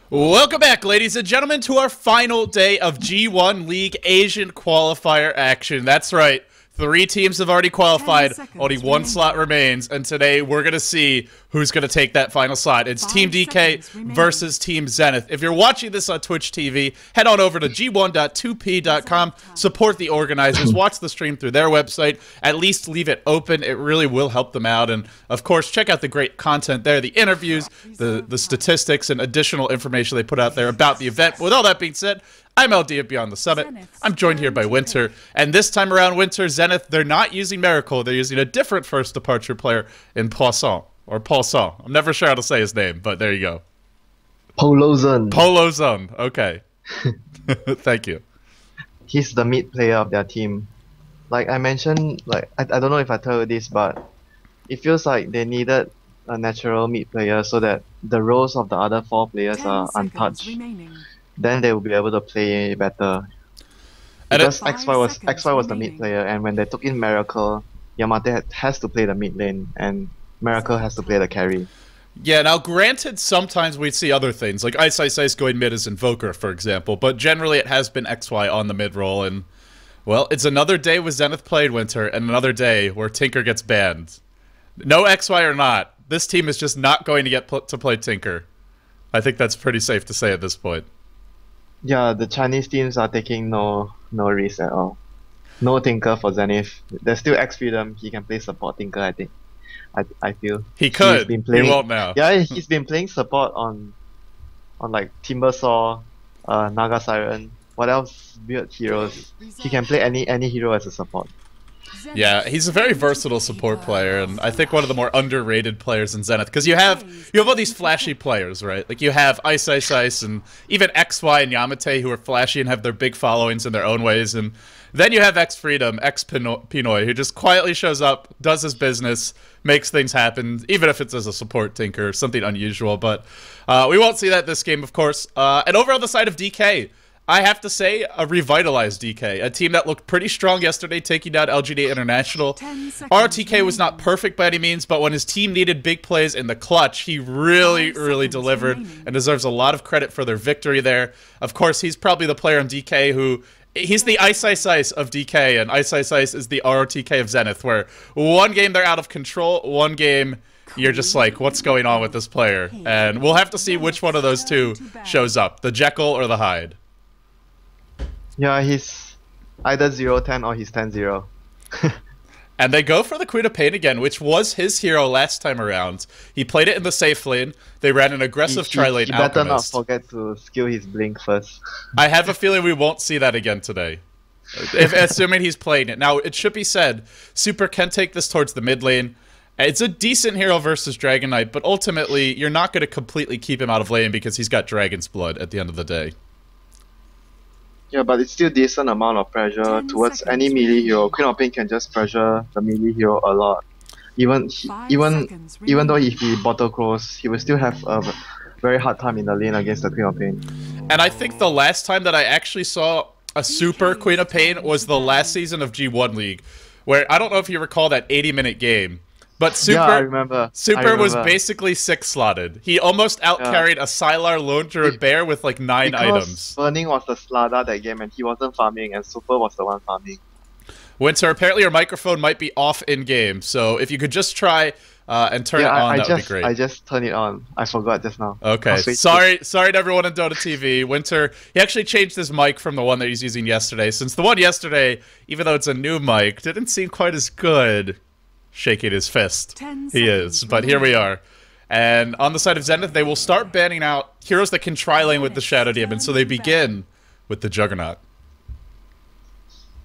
Welcome back, ladies and gentlemen, to our final day of G1 League Asian qualifier action. That's right. 3 teams have already qualified, only 1 slot remains, and today we're going to see who's going to take that final slot. It's Team DK versus Team Zenith. If you're watching this on Twitch TV, head on over to g1.2p.com, support the organizers, watch the stream through their website, at least leave it open. It really will help them out, and of course, check out the great content there, the interviews, the statistics, and additional information they put out there about the event. With all that being said, I'm LD of Beyond the Summit. I'm joined here by Winter, and this time around, Winter, Zenith, they're not using Miracle. They're using a different first departure player in Poisson, or Poisson. I'm never sure how to say his name, but there you go. Polozon. Polozon, okay. Thank you. He's the mid player of their team. Like I mentioned, I don't know if I told you this, but it feels like they needed a natural mid player so that the roles of the other 4 players are untouched. Then they will be able to play better. Because XY was the mid player, and when they took in Miracle, Yamate has to play the mid lane, and Miracle has to play the carry. Yeah, now granted, sometimes we see other things, like Ice going mid as Invoker, for example, but generally it has been XY on the mid role, and, well, it's another day with Zenith played, Winter, and another day where Tinker gets banned. No XY or not, this team is just not going to get to play Tinker. I think that's pretty safe to say at this point. Yeah, the Chinese teams are taking no risk at all. No Tinker for Zenith. There's still X Freedom. He can play support Tinker, I think. I feel. He could. He won't now. Yeah, he's been playing support on like Timbersaw, Naga Siren. What else? Weird heroes. He can play any hero as a support. Yeah, he's a very versatile support player, and I think one of the more underrated players in Zenith, because you have all these flashy players, right? Like you have Ice, and even XY and Yamate, who are flashy and have their big followings in their own ways, and then you have X Freedom, X Pinoy, who just quietly shows up, does his business, makes things happen, even if it's as a support Tinker, something unusual, but we won't see that this game, of course. And over on the side of DK, I have to say, a revitalized DK, a team that looked pretty strong yesterday, taking down LGD International. RTK was not perfect by any means, but when his team needed big plays in the clutch, he really delivered and deserves a lot of credit for their victory there. Of course, he's probably the player on DK who... He's the Ice of DK, and Ice is the RTK of Zenith, where one game they're out of control, one game you're just like, what's going on with this player? And we'll have to see which one of those two shows up, the Jekyll or the Hyde. Yeah, he's either 0-10 or he's 10-0. And they go for the Queen of Pain again, which was his hero last time around. He played it in the safe lane. They ran an aggressive tri-lane Alchemist. He better not forget to skill his Blink first. I have a feeling we won't see that again today, assuming he's playing it. Now, it should be said, Super can take this towards the mid lane. It's a decent hero versus Dragon Knight, but ultimately, you're not going to completely keep him out of lane because he's got Dragon's Blood at the end of the day. Yeah, but it's still decent amount of pressure towards any melee hero. Queen of Pain can just pressure the melee hero a lot. Even though if he bottle cross, he will still have a very hard time in the lane against the Queen of Pain. And I think the last time that I actually saw a super Queen of Pain was the last season of G1 League, where I don't know if you recall that 80-minute game. But Super, yeah, I remember. Was basically 6-slotted. He almost out-carried a Sylar Lone Druid Bear with like 9 items. Burning was the Slada that game and he wasn't farming, and Super was the one farming. Winter, apparently your microphone might be off in-game, so if you could just try and turn it on, that would be great. I just turned it on. I forgot just now. Okay, sorry to everyone on Dota TV. Winter, he actually changed his mic from the one that he's using yesterday, since the one yesterday, even though it's a new mic, didn't seem quite as good. Shaking his fist. He is, but here we are. And on the side of Zenith, they will start banning out heroes that can tri-lane with the Shadow Demon, so they begin with the Juggernaut.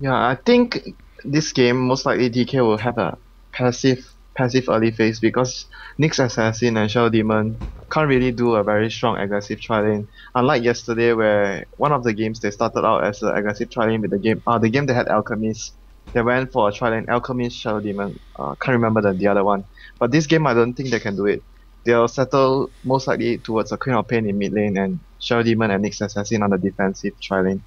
Yeah, I think this game, most likely DK will have a passive early phase because Nyx Assassin and Shadow Demon can't really do a very strong aggressive tri-lane. Unlike yesterday where one of the games they started out as an aggressive tri-lane with the game they had Alchemist. They went for a tri-lane Alchemist, Shadow Demon. Can't remember the other one. But this game, I don't think they can do it. They'll settle most likely towards a Queen of Pain in mid lane and Shadow Demon and Nyx Assassin on the defensive tri-lane.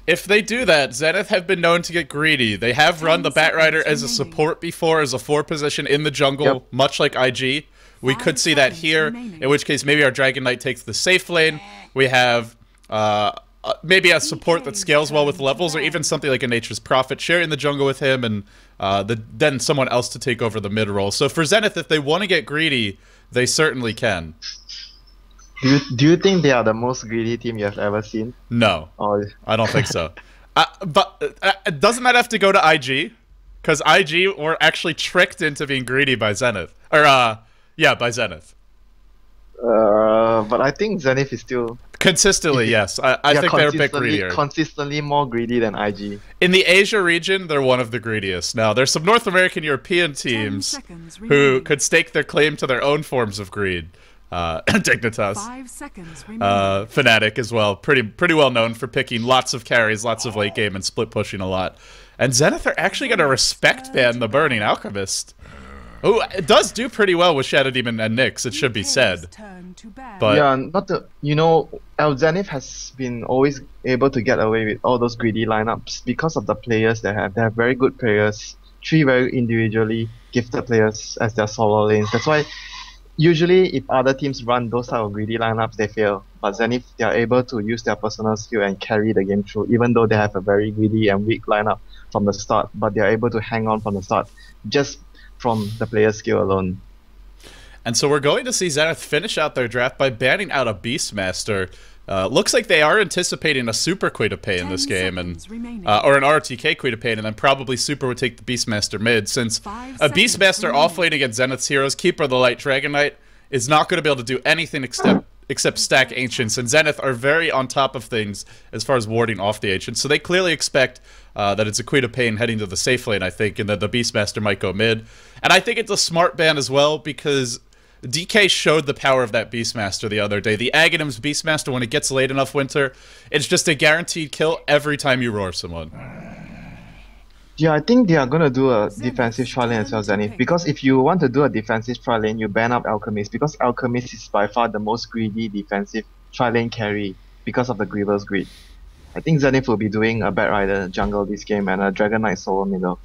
If they do that, Zenith have been known to get greedy. They have run the Batrider as a support before, as a 4 position in the jungle, much like IG, We could see that here, in which case maybe our Dragon Knight takes the safe lane. We have maybe a support that scales well with levels, or even something like a Nature's Prophet sharing the jungle with him, and then someone else to take over the mid role. So for Zenith, if they want to get greedy, they certainly can. Do you think they are the most greedy team you have ever seen? No, I don't think so. But doesn't that have to go to IG? Because IG were actually tricked into being greedy by Zenith. Or, yeah, by Zenith. But I think Zenith is still... Consistently, yes. I think they're a bit greedier. Consistently more greedy than IG. In the Asia region, they're one of the greediest. Now, there's some North American European teams who could stake their claim to their own forms of greed. Dignitas. 5 seconds Fnatic as well. Pretty well known for picking lots of carries, lots of late game, and split pushing a lot. And Zenith are actually going to respect ban the Burning Alchemist. Oh, it does do pretty well with Shadow Demon and Nyx, it should be said. But yeah, Zenith has been always able to get away with all those greedy lineups because of the players they have. They have very good players, 3 very individually gifted players as their solo lanes. That's why usually if other teams run those type of greedy lineups, they fail. But Zenith, they are able to use their personal skill and carry the game through, even though they have a very greedy and weak lineup from the start. But they are able to hang on from the start, just from the player skill alone. And so we're going to see Zenith finish out their draft by banning out a Beastmaster. Looks like they are anticipating a Super Queen of Pain in this game, and or an RTK Queen of Pain, and then probably Super would take the Beastmaster mid, since a Beastmaster offlane against Zenith's heroes, Keeper of the Light, Dragon Knight, is not going to be able to do anything except stack Ancients, and Zenith are very on top of things as far as warding off the Ancients, so they clearly expect that it's a Queen of Pain heading to the safe lane, I think, and that the Beastmaster might go mid. And I think it's a smart ban as well, because DK showed the power of that Beastmaster the other day. The Aghanim's Beastmaster, when it gets late enough winter, it's just a guaranteed kill every time you roar someone. Yeah, I think they are going to do a defensive tri lane as well, Zenith. Because if you want to do a defensive tri lane, you ban up Alchemist. Because Alchemist is by far the most greedy defensive tri lane carry because of the Griever's greed. I think Zenith will be doing a Bat Rider jungle this game and a Dragon Knight solo middle.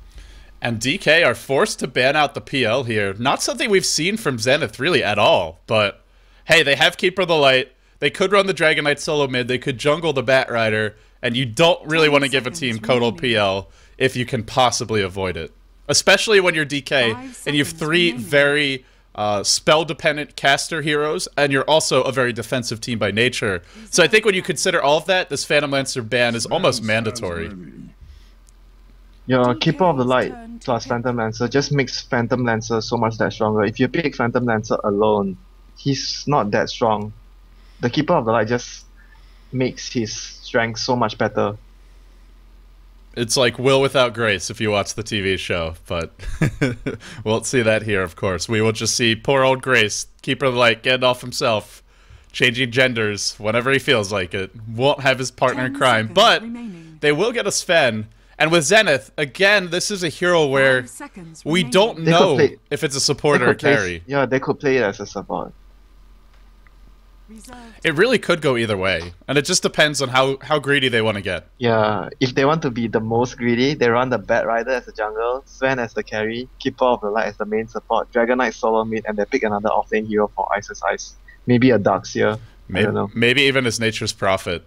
And DK are forced to ban out the PL here. Not something we've seen from Zenith really at all. But hey, they have Keeper of the Light. They could run the Dragon Knight solo mid. They could jungle the Bat Rider. And you don't really want to give a team Kotal PL if you can possibly avoid it. Especially when you're DK and you have 3 very spell-dependent caster heroes, and you're also a very defensive team by nature. So I think when you consider all of that, this Phantom Lancer ban is almost mandatory. Your Keeper of the Light plus Phantom Lancer just makes Phantom Lancer so much that stronger. If you pick Phantom Lancer alone, he's not that strong. The Keeper of the Light just makes his strength so much better. It's like Will without Grace if you watch the TV show, but we won't see that here, of course. We will just see poor old Grace, Keeper of the Light, getting off himself, changing genders whenever he feels like it. Won't have his partner in crime, but they will get a Sven. And with Zenith, again, this is a hero where we don't know if it's a support or a carry. Yeah, they could play it as a support. It really could go either way, and it just depends on how greedy they want to get. Yeah, if they want to be the most greedy, they run the Bat Rider as the jungle, Sven as the carry, Keeper of the Light as the main support, Dragon Knight solo mid, and they pick another offlane hero for Ice's Ice. Maybe a Darkseer. I don't know. Maybe even as Nature's Prophet.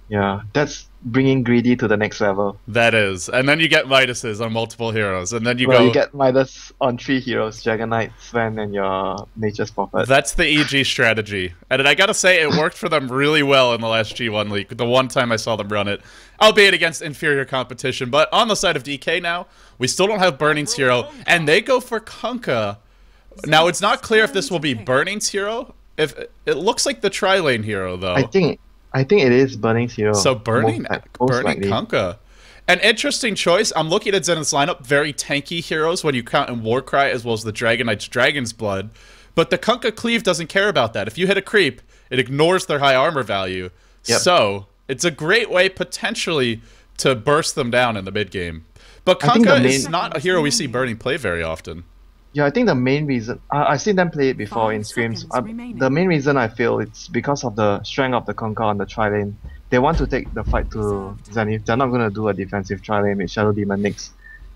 Yeah, that's bringing greedy to the next level. That is. And then you get Midas's on multiple heroes, and then you you get Midas on 3 heroes, Dragon Knight, Sven, and your Nature's Prophet. That's the EG strategy. And I gotta say, it worked for them really well in the last G1 league, the one time I saw them run it. Albeit against inferior competition, but on the side of DK now, we still don't have Burning's hero, and they go for Kunkka. Now, it's not clear if this will be Burning's hero. If it looks like the tri-lane hero, though. I think it is Burning's hero. So Burning Kunkka. An interesting choice. I'm looking at Zenith's lineup. Very tanky heroes when you count in Warcry, as well as the Dragon Knight's Dragon's Blood. But the Kunkka Cleave doesn't care about that. If you hit a creep, it ignores their high armor value. Yep. So it's a great way, potentially, to burst them down in the mid-game. But Kunkka is not a hero we see Burning play very often. Yeah, I think the main reason... I've seen them play it before in scrims. The main reason I feel it's because of the strength of the Kunkka on the tri-lane. They want to take the fight to Zenith. They're not going to do a defensive tri-lane with Shadow Demon Nyx,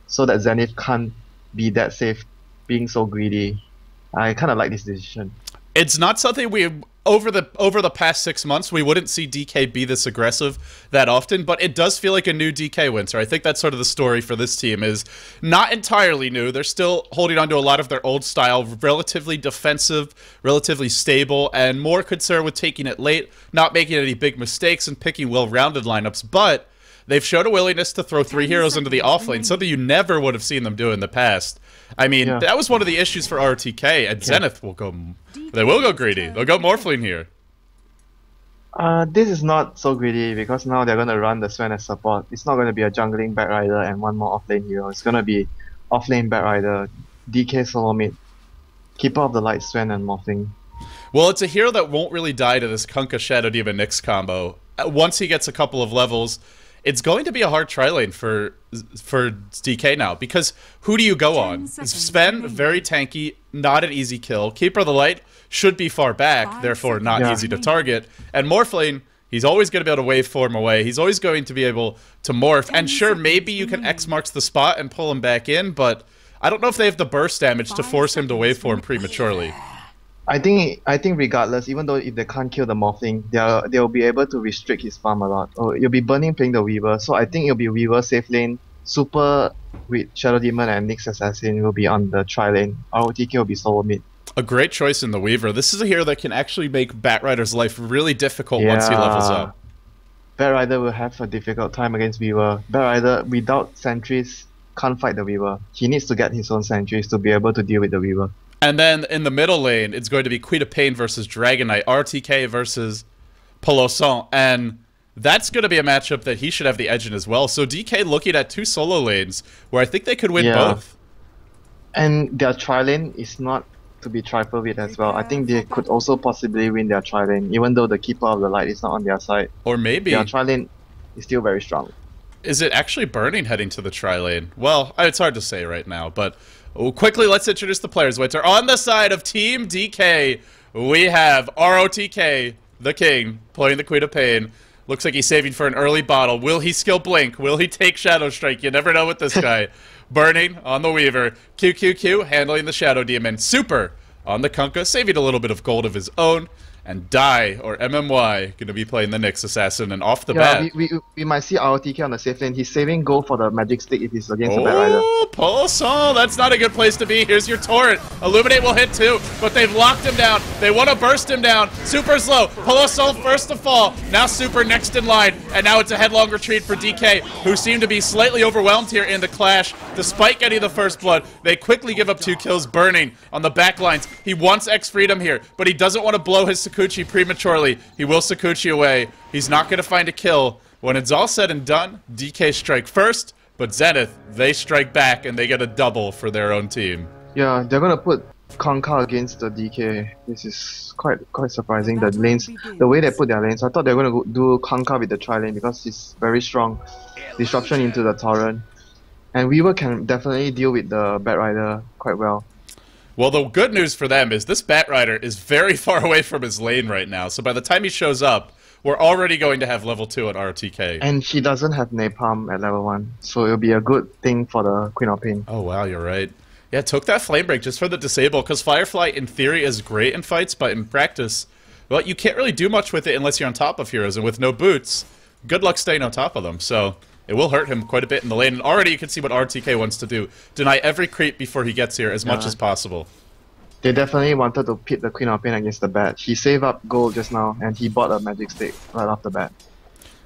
so that Zenith can't be that safe, being so greedy. I kind of like this decision. It's not something we over the past 6 months we wouldn't see DK be this aggressive that often, but it does feel like a new DK Winter. I think that's sort of the story for this team is not entirely new. They're still holding on to a lot of their old style, relatively defensive, relatively stable, and more concerned with taking it late, not making any big mistakes, and picking well-rounded lineups, but they've showed a willingness to throw 3 heroes into the offlane, something you never would have seen them do in the past. I mean, that was one of the issues for RTK, and Zenith will go... They will go greedy. They'll go Morphling here. This is not so greedy because now they're going to run the Sven as support. It's not going to be a jungling Batrider and one more offlane hero. It's going to be offlane Batrider, DK solo mid, Keeper of the Light Sven and Morphling. Well, it's a hero that won't really die to this Kunkka Shadow Demon Nyx combo. Once he gets a couple of levels, it's going to be a hard tri-lane for DK now, because who do you go on? Sven, very tanky, not an easy kill. Keeper of the Light should be far back, therefore not easy to target. And Morphling, he's always going to be able to waveform away. He's always going to be able to morph. And sure, maybe you can X marks the spot and pull him back in, but I don't know if they have the burst damage to force him to waveform prematurely. I think regardless, even though if they can't kill the Morphling, they'll be able to restrict his farm a lot. Oh, you'll be burning playing the Weaver, so I think it'll be Weaver safe lane, Super with Shadow Demon and Nyx Assassin will be on the tri lane. ROTK will be solo mid. A great choice in the Weaver. This is a hero that can actually make Batrider's life really difficult once he levels up. Batrider will have a difficult time against Weaver. Batrider, without sentries, can't fight the Weaver. He needs to get his own sentries to be able to deal with the Weaver. And then in the middle lane, it's going to be Queen of Pain versus Dragon Knight, RTK versus Peloson, and that's going to be a matchup that he should have the edge in as well. So DK looking at 2 solo lanes where I think they could win both. And their tri-lane is not to be trifled with as well. I think they could also possibly win their tri-lane, even though the Keeper of the Light is not on their side. Or maybe their tri-lane is still very strong. Is it actually Burning heading to the tri-lane? Well, it's hard to say right now, but quickly let's introduce the players. Winter, on the side of Team DK, we have ROTK, the king, playing the Queen of Pain. Looks like he's saving for an early bottle. Will he skill Blink? Will he take Shadow Strike? You never know with this guy. Burning on the Weaver. QQQ handling the Shadow Demon. Super on the Kunkka, saving a little bit of gold of his own. And Die, or MMY, going to be playing the Nyx Assassin, and off the bat... we might see ROTK on the safe lane. He's saving gold for the Magic Stick if he's against the Batrider. Oh, Pulsar, that's not a good place to be. Here's your turret. Illuminate will hit too, but they've locked him down. They want to burst him down. Super's low. Pulsar first to fall. Now Super next in line, and now it's a headlong retreat for DK, who seem to be slightly overwhelmed here in the clash. Despite getting the first blood, they quickly give up 2 kills. Burning on the back lines. He wants X Freedom here, but he doesn't want to blow his Sakuchi prematurely. He will Sakuchi away. He's not going to find a kill. When it's all said and done, DK strike first, but Zenith, they strike back and they get a double for their own team. Yeah, they're going to put Kunkka against the DK. This is quite surprising. The lanes, the way they put their lanes, I thought they were going to do Kunkka with the tri-lane because it's very strong. Disruption into the Torrent. And Weaver can definitely deal with the Batrider quite well. Well, the good news for them is this Batrider is very far away from his lane right now, so by the time he shows up, we're already going to have level 2 at RTK. And she doesn't have Napalm at level 1, so it'll be a good thing for the Queen of Pain. Oh wow, you're right. Yeah, took that Flame Break just for the disable, because Firefly in theory is great in fights, but in practice, well, you can't really do much with it unless you're on top of heroes, and with no boots, good luck staying on top of them, so... It will hurt him quite a bit in the lane, and already you can see what RTK wants to do. Deny every creep before he gets here as much as possible. They definitely wanted to pit the Queen of Pain against the bat. He saved up gold just now, and he bought a Magic Stick right off the bat.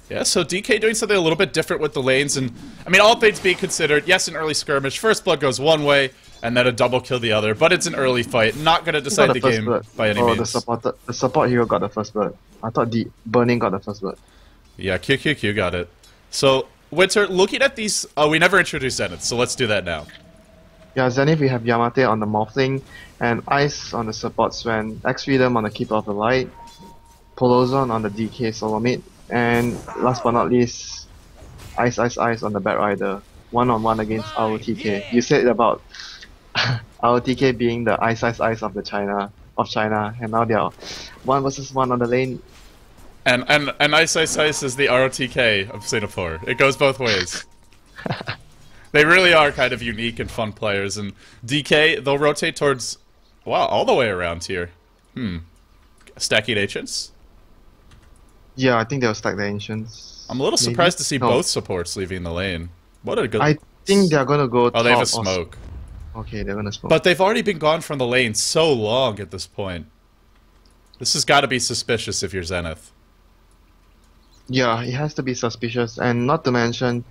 Yeah, so DK doing something a little bit different with the lanes, and I mean, all things being considered, yes, an early skirmish, first blood goes one way, and then a double kill the other, but it's an early fight, not going to decide the game by any means. The support hero got the first blood. I thought the Burning got the first blood. Yeah, QQQ got it. So... Winter, looking at these... Oh, we never introduced Zenith, so let's do that now. Yeah, Zenith, we have Yamate on the Morphling, and Ice on the support Sven, X Freedom on the Keeper of the Light, Polozon on the DK solo mid, and last but not least, Ice on the Batrider, one-on-one against ROTK. You said about ROTK being the Ice of China, and now they are 1 versus 1 on the lane. And Ice is the ROTK of Singapore. It goes both ways. They really are kind of unique and fun players. And DK, they'll rotate towards Wow, all the way around here. Stacking Ancients? Yeah, I think they'll stack the Ancients. I'm a little surprised to see both supports leaving the lane. What a good... I think they're gonna go Oh, they have a top or smoke. Okay, they're gonna smoke. But they've already been gone from the lane so long at this point. This has got to be suspicious if you're Zenith. Yeah, it has to be suspicious, and not to mention,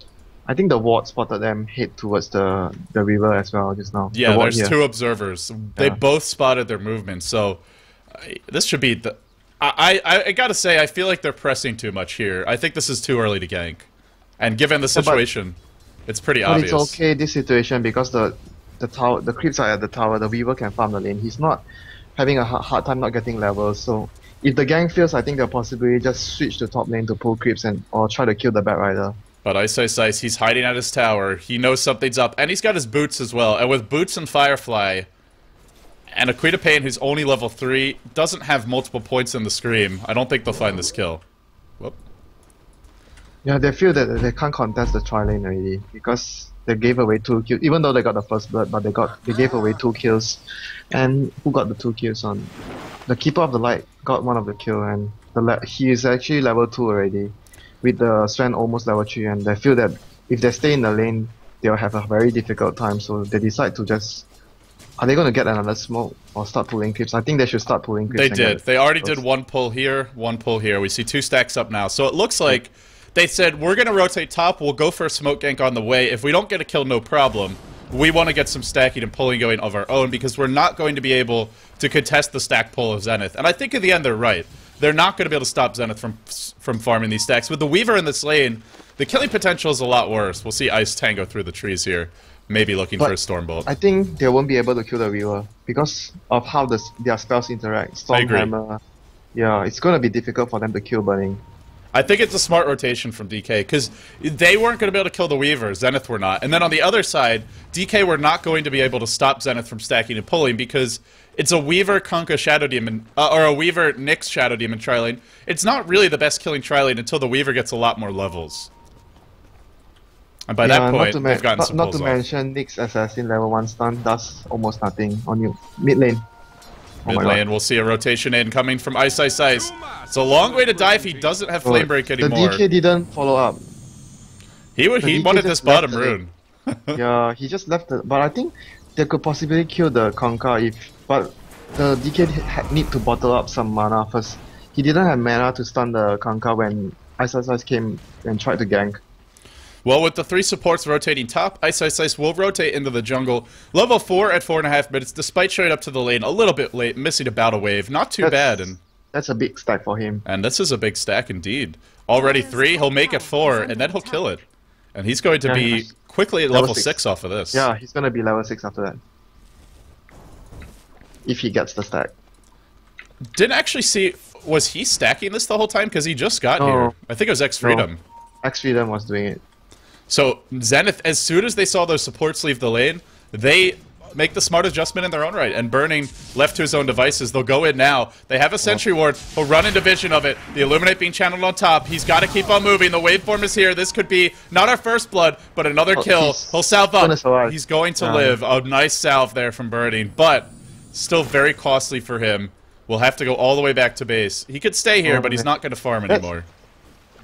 I think the ward spotted them head towards the river as well just now. Yeah, the there's here. 2 observers. They both spotted their movement, so this should be the... I gotta say, I feel like they're pressing too much here. I think this is too early to gank. And given the situation, it's pretty obvious. But it's okay, this situation, because the tower, the creeps are at the tower, the Weaver can farm the lane. He's not having a hard time not getting levels, so if the gank fails, I think they'll possibly just switch to top lane to pull creeps or try to kill the Batrider. But Ice, he's hiding at his tower. He knows something's up, and he's got his boots as well. And with boots and Firefly, and a Queen of Pain who's only level 3, doesn't have multiple points in the Scream, I don't think they'll find this kill. Whoop. Yeah, they feel that they can't contest the tri lane already, because they gave away 2 kills, even though they got the first blood, but they gave away 2 kills. And who got the 2 kills on? The Keeper of the Light got one of the kill, and he is actually level 2 already, with the Sven almost level 3, and they feel that if they stay in the lane, they'll have a very difficult time, so they decide to just... Are they going to get another smoke or start pulling creeps? I think they should start pulling creeps. They did. They already did 1 pull here, 1 pull here. We see 2 stacks up now, so it looks like they said, we're going to rotate top, we'll go for a smoke gank on the way. If we don't get a kill, no problem. We want to get some stacking and pulling going of our own, because we're not going to be able to contest the stack pull of Zenith. And I think in the end they're right. They're not going to be able to stop Zenith from farming these stacks. With the Weaver in this lane, the killing potential is a lot worse. We'll see Ice tango through the trees here, maybe looking for a Stormbolt. I think they won't be able to kill the Weaver because of how their spells interact. Stormhammer. Yeah, it's going to be difficult for them to kill Burning. I think it's a smart rotation from DK, because they weren't going to be able to kill the Weaver, Zenith were not. And then on the other side, DK were not going to be able to stop Zenith from stacking and pulling, because it's a Weaver Kunkka Shadow Demon, or a Weaver Nyx Shadow Demon tri-lane. It's not really the best killing tri-lane until the Weaver gets a lot more levels. And by that point, they've gotten some pulls off. Not to mention, Nyx Assassin level 1 stun does almost nothing on you. Mid lane. Mid lane, we'll see a rotation in coming from Ice. It's a long way to die if he doesn't have Flame Break anymore. The DK didn't follow up. He wanted this bottom rune. Yeah, he just left it. But I think they could possibly kill the Kunkka but the DK need to bottle up some mana first. He didn't have mana to stun the Kunkka when Ice came and tried to gank. Well, with the 3 supports rotating top, Ice will rotate into the jungle. Level 4 at 4.5 minutes, despite showing up to the lane a little bit late, missing a battle wave. Not too bad. And that's a big stack for him. And this is a big stack indeed. Already 3, he'll make it 4, and then he'll kill it. And he's going to be quickly at level 6 off of this. Yeah, he's going to be level 6 after that. If he gets the stack. Didn't actually see... Was he stacking this the whole time? Because he just got here. I think it was X-Freedom. No. X-Freedom was doing it. So, Zenith, as soon as they saw those supports leave the lane, they make the smart adjustment in their own right. And Burning, left to his own devices, they'll go in now. They have a Sentry Ward. He'll run into vision of it. The Illuminate being channeled on top. He's got to keep on moving. The waveform is here. This could be not our first blood, but another kill. He'll salve up. He's going to live. A nice salve there from Burning, but still very costly for him. We'll have to go all the way back to base. He could stay here, but he's not going to farm anymore.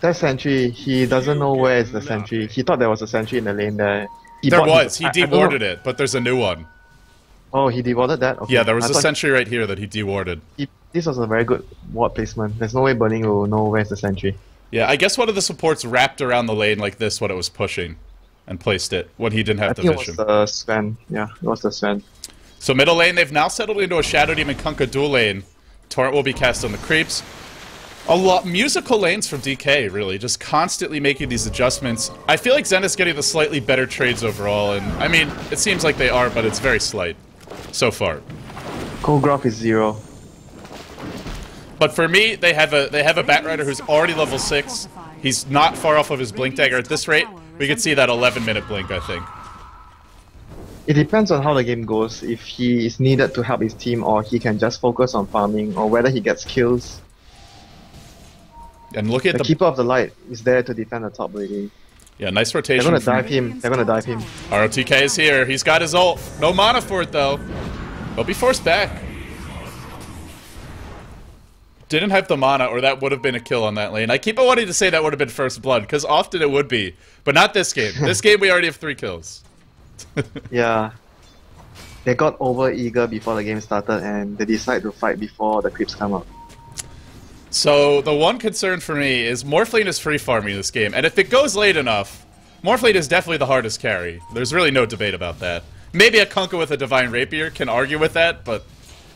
That sentry, he doesn't know where is the sentry. He thought there was a sentry in the lane there. He dewarded it, but there's a new one. Oh, he dewarded that? Okay. Yeah, there was a sentry right here that he dewarded. This was a very good ward placement. There's no way Burning will know where's the sentry. Yeah, I guess one of the supports wrapped around the lane like this when it was pushing and placed it when he didn't have the vision. It was the Sven. Yeah, it was the Sven. So middle lane, they've now settled into a Shadow Demon Kunkka dual lane. Torrent will be cast on the creeps. A lot musical lanes from DK, really, just constantly making these adjustments. I feel like Zenith's getting the slightly better trades overall, and I mean, it seems like they are, but it's very slight so far. Cold Graph is 0. But for me, they have a Batrider who's already level 6. He's not far off of his Blink Dagger. At this rate, we could see that 11-minute blink, I think. It depends on how the game goes, if he is needed to help his team, or he can just focus on farming, or whether he gets kills. And look at the Keeper of the Light is there to defend the top lady. Yeah, nice rotation. They're gonna dive him. They're gonna dive him. ROTK is here. He's got his ult. No mana for it though. They'll be forced back. Didn't have the mana, or that would have been a kill on that lane. I keep on wanting to say that would have been first blood, because often it would be. But not this game. This game we already have 3 kills. Yeah. They got over eager before the game started and they decide to fight before the creeps come up. So the one concern for me is Morphling is free farming this game, and if it goes late enough, Morphling is definitely the hardest carry. There's really no debate about that. Maybe a Kunkka with a Divine Rapier can argue with that, but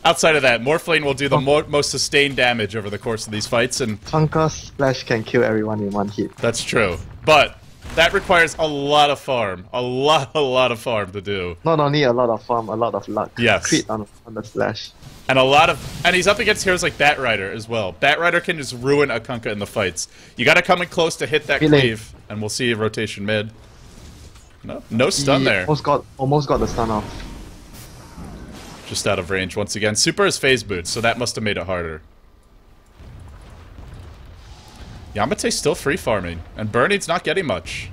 outside of that, Morphling will do the most sustained damage over the course of these fights, and Kunkka's splash can kill everyone in one hit. that's true. But that requires a lot of farm. A lot of farm to do. Not only a lot of farm, a lot of luck. Yes. Crit on the splash. And and he's up against heroes like Batrider as well. Batrider can just ruin a Kunkka in the fights. You gotta come in close to hit that cleave, and we'll see a rotation mid. No stun there. Almost got the stun off. Just out of range once again. Super is phase boots, so that must have made it harder. Yamate's still free farming, and Burning's not getting much.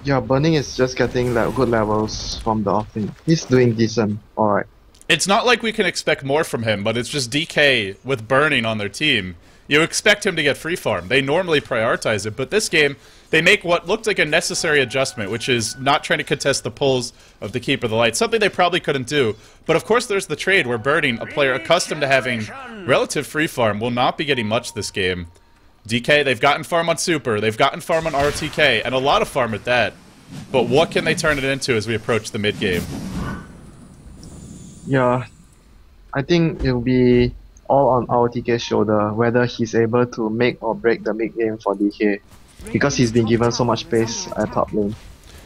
Yeah, Burning is just getting good levels from the offlane. He's doing decent, alright. It's not like we can expect more from him, but it's just DK with Burning on their team. You expect him to get free farm. They normally prioritize it, but this game, they make what looked like a necessary adjustment, which is not trying to contest the pulls of the Keeper of the Light, something they probably couldn't do. But of course there's the trade where Burning, a player accustomed to having relative free farm, will not be getting much this game. DK, they've gotten farm on Super, they've gotten farm on RTK, and a lot of farm at that. But what can they turn it into as we approach the mid-game? Yeah, I think it'll be all on RTK's shoulder, whether he's able to make or break the mid-game for DK. Because he's been given so much space at top lane.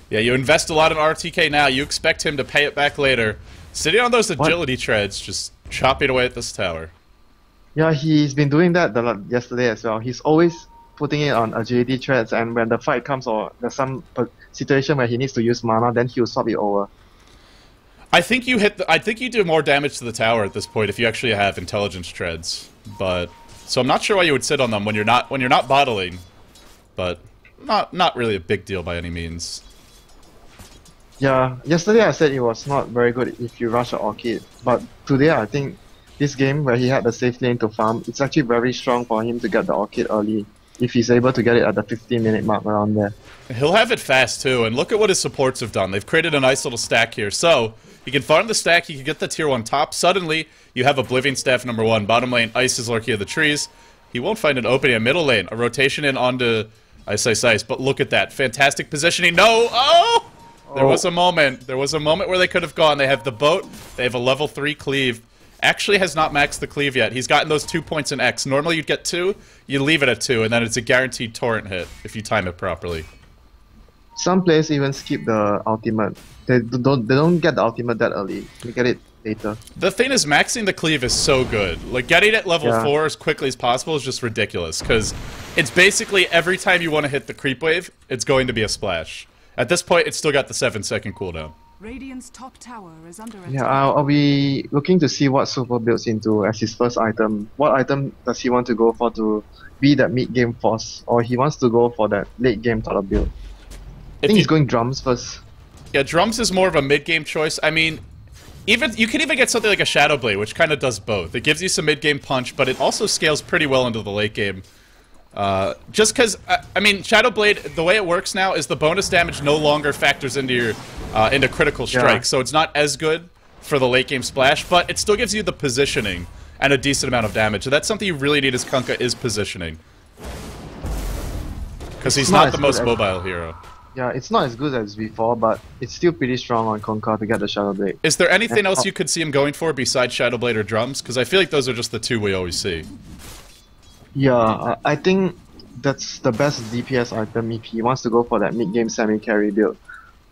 Yeah, you invest a lot in RTK now, you expect him to pay it back later. Sitting on those agility treads, just chopping away at this tower. Yeah, he's been doing that yesterday as well. He's always putting it on agility threads, and when the fight comes or there's some situation where he needs to use mana, then he'll swap it over. I think you do more damage to the tower at this point if you actually have intelligence treads. But so I'm not sure why you would sit on them when you're not bottling. But not really a big deal by any means. Yeah, yesterday I said it was not very good if you rush an Orchid, but today I think this game where he had the safe lane to farm, it's actually very strong for him to get the Orchid early, if he's able to get it at the 15-minute mark around there. He'll have it fast too, and look at what his supports have done. They've created a nice little stack here, so he can farm the stack, he can get the tier 1 top, suddenly you have Oblivion Staff #1, bottom lane, Ice is lurking of the trees. He won't find an opening in middle lane, a rotation in onto Ice, but look at that, fantastic positioning, no, oh! There was a moment where they could have gone, they have the boat, they have a level 3 cleave. Actually has not maxed the cleave yet. He's gotten those 2 points in X. Normally you'd get 2, you leave it at 2, and then it's a guaranteed torrent hit if you time it properly. Some players even skip the ultimate. They don't get the ultimate that early. They get it later. The thing is, maxing the cleave is so good. Like, getting it level 4 as quickly as possible is just ridiculous, because it's basically every time you want to hit the creep wave, it's going to be a splash. At this point, it's still got the 7-second cooldown. Radiant's top tower is under attack. Yeah, I'll be looking to see what Super builds into as his first item. What item does he want to go for to be that mid-game force, or he wants to go for that late-game sort of build? I think he's going drums first. Yeah, drums is more of a mid-game choice. I mean, you can even get something like a Shadow Blade, which kind of does both. It gives you some mid-game punch, but it also scales pretty well into the late game. Just because, I mean, Shadow Blade, the way it works now is the bonus damage no longer factors into your into critical strike, so it's not as good for the late game splash, but it still gives you the positioning and a decent amount of damage. So that's something you really need as Kunkka is positioning, because he's not the most mobile hero. Yeah, it's not as good as before, but it's still pretty strong on Kunkka to get the Shadow Blade. Is there anything else you could see him going for besides Shadow Blade or drums? Because I feel like those are just the 2 we always see. Yeah, I think that's the best DPS item if he wants to go for that mid-game semi-carry build.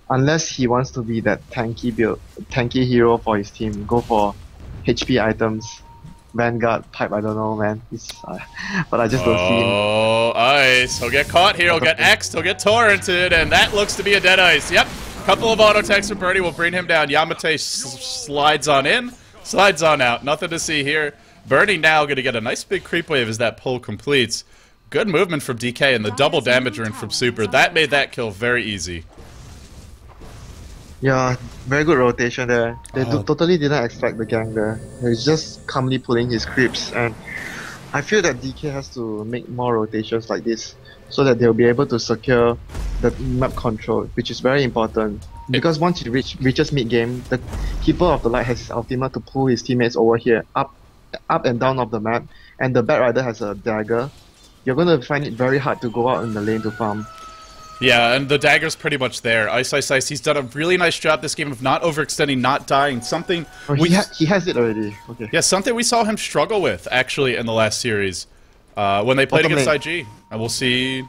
Unless he wants to be that tanky build, tanky hero for his team, go for HP items, Vanguard type, I don't know, man. But I just don't see him. Oh, Ice. He'll get caught here, he'll get X'd, he'll get torrented, and that looks to be a dead Ice. Yep, couple of auto attacks from Birdie will bring him down. Yamate slides on in, slides on out. Nothing to see here. Birdie now going to get a nice big creep wave as that pull completes. Good movement from DK and the double damage run from Super. That made that kill very easy. Yeah, very good rotation there. They Oh. totally didn't expect the gang there. He's just calmly pulling his creeps, and I feel that DK has to make more rotations like this so that they'll be able to secure the map control, which is very important. Because once he reaches mid game, the Keeper of the Light has his ultimate to pull his teammates over here, up and down of the map, and the Bat Rider has a dagger. You're gonna find it very hard to go out in the lane to farm. Yeah, and the dagger's pretty much there. Ice, he's done a really nice job this game of not overextending, not dying. Something Oh, he has it already. Okay. yeah, something we saw him struggle with, actually, in the last series. When they played Bottom against lane. IG. And we'll see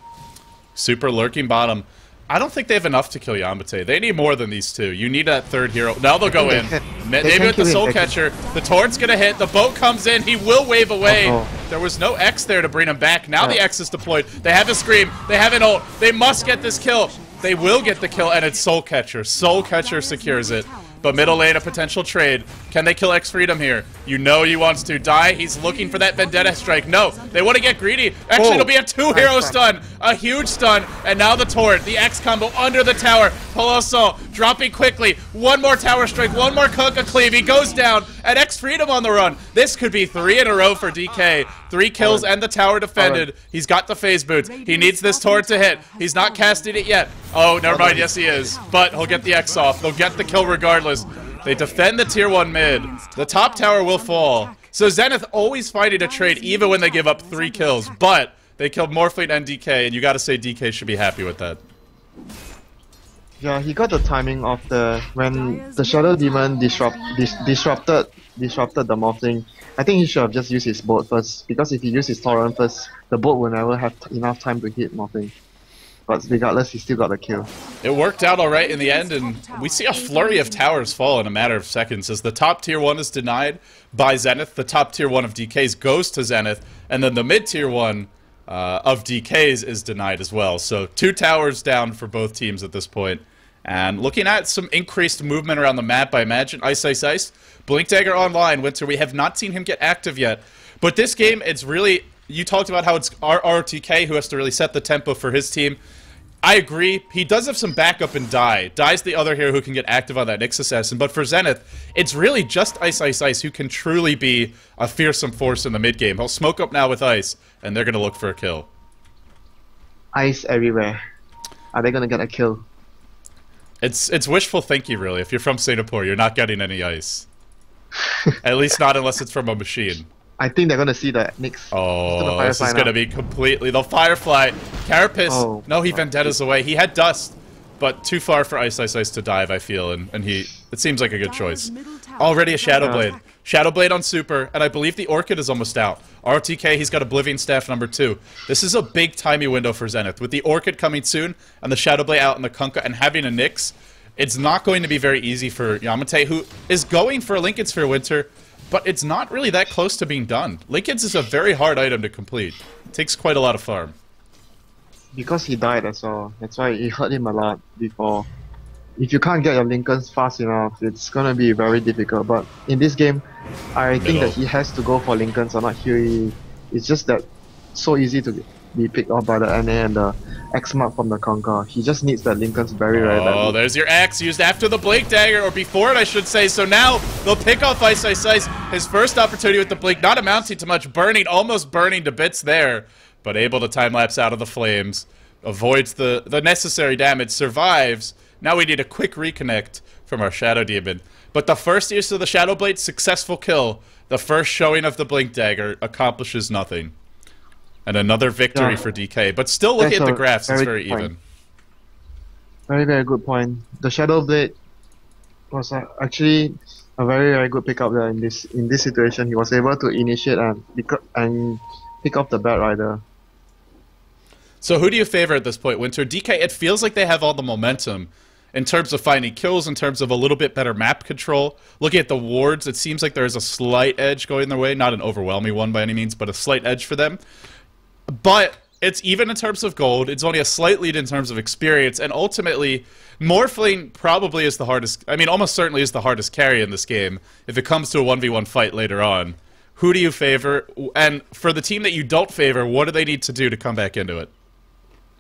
Super lurking bottom. I don't think they have enough to kill Yamate. They need more than these two. You need that third hero. Now they'll go in. Maybe with the Soul Catcher. The Torrent's gonna hit. The boat comes in. He will wave away. There was no X there to bring him back. Now the X is deployed. They have a Scream. They have an ult. They must get this kill. They will get the kill, and it's Soul Catcher. Soul Catcher secures it. But middle lane, a potential trade. Can they kill X Freedom here? You know he wants to die. He's looking for that Vendetta strike. No, they want to get greedy. Actually, it'll be a two-hero stun. A huge stun. And now the Torrent, the X combo under the tower. Poloso dropping quickly. One more tower strike, one more Kunkka cleave. He goes down, and X Freedom on the run. This could be 3 in a row for DK. 3 kills and the tower defended. He's got the phase boots. He needs this Torrent to hit. He's not casting it yet. Oh, never mind. Yes, he is. But he'll get the X off. They'll get the kill regardless. They defend the tier 1 mid. The top tower will fall. So Zenith always finding a trade even when they give up 3 kills. But they killed Morphling and DK, and you gotta say DK should be happy with that. Yeah, he got the timing of when the Shadow Demon disrupted the Morphling. I think he should have just used his boat first, because if he used his Torrent first, the boat will never have enough time to hit Morphling. But regardless, he still got the kill. It worked out alright in the end, and we see a flurry of towers fall in a matter of seconds as the top tier 1 is denied by Zenith, the top tier 1 of DK's goes to Zenith, and then the mid tier 1 of DK's is denied as well. So 2 towers down for both teams at this point. And looking at some increased movement around the map, I imagine. Ice. Blink Dagger online, Winter. We have not seen him get active yet. But this game, it's really... You talked about how it's RTK who has to really set the tempo for his team. I agree. He does have some backup and Die's the other hero who can get active on that Nyx Assassin. But for Zenith, it's really just Ice who can truly be a fearsome force in the mid game. He'll smoke up now with Ice, and they're going to look for a kill. Ice everywhere. Are they going to get a kill? It's wishful thinking, really. If you're from Singapore, you're not getting any Ice. At least not unless it's from a machine. I think they're gonna see that Nyx. Oh, this is gonna be completely... They'll Firefly. Carapace. Oh, no, he Vendettas away. He had Dust, but too far for Ice to dive, I feel, and he... It seems like a good choice. Already a Shadowblade. Shadowblade on Super, and I believe the Orchid is almost out. RTK, he's got Oblivion Staff number 2. This is a big timey window for Zenith. With the Orchid coming soon, and the Shadowblade out in the Kunkka, and having a Nyx, it's not going to be very easy for Yamate, who is going for a Lincoln Sphere Winter, but it's not really that close to being done. Lincoln's is a very hard item to complete. It takes quite a lot of farm. Because he died, that's all. That's why it hurt him a lot before. If you can't get your Lincolns fast enough, it's gonna be very difficult. But in this game, I think that he has to go for Lincolns or not. It's just that so easy to be picked off by the NA and the X mark from the Kunkka. He just needs that Lincolns very badly. Oh, there's your X used after the Blink Dagger, or before it, I should say. So now they'll pick off Ice. His first opportunity with the Blink, not amounting to much, almost burning to bits there, but able to time-lapse out of the flames, avoids the necessary damage, survives. Now we need a quick reconnect from our Shadow Demon. But the first use of the Shadow Blade, successful kill. The first showing of the Blink Dagger accomplishes nothing. And another victory for DK. But still looking at the graphs, it's very even. Very, very good point. The Shadow Blade was actually a very, very good pickup there in this situation. He was able to initiate and pick up the Bat Rider. So who do you favor at this point, Winter? DK, it feels like they have all the momentum in terms of finding kills, in terms of a little bit better map control. Looking at the wards, it seems like there's a slight edge going their way. Not an overwhelming one by any means, but a slight edge for them. But it's even in terms of gold. It's only a slight lead in terms of experience. And ultimately, Morphling probably is the hardest... I mean, almost certainly is the hardest carry in this game if it comes to a 1v1 fight later on. Who do you favor? And for the team that you don't favor, what do they need to do to come back into it?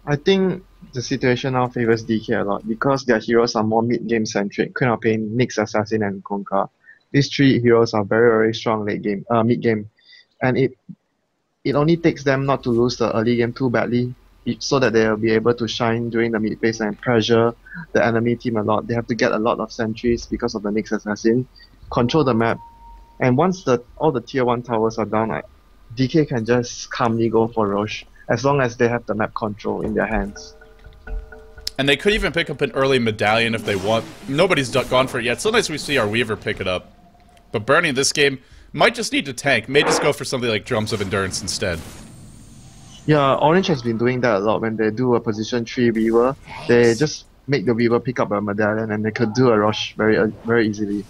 I think the situation now favors DK a lot because their heroes are more mid-game centric. Queen of Pain, Nyx Assassin, and Konka. These three heroes are very, very strong late game, mid-game, and it only takes them not to lose the early game too badly, so that they'll be able to shine during the mid phase and pressure the enemy team a lot. They have to get a lot of sentries because of the Nyx Assassin, control the map, and once all the tier 1 towers are down, like, DK can just calmly go for Roche as long as they have the map control in their hands. And they could even pick up an early medallion if they want. Nobody's gone for it yet. Sometimes we see our Weaver pick it up. But Bernie in this game might just need to tank. May just go for something like Drums of Endurance instead. Yeah, Orange has been doing that a lot. When they do a position 3 Weaver, they just make the Weaver pick up a medallion and they could do a rush very easily.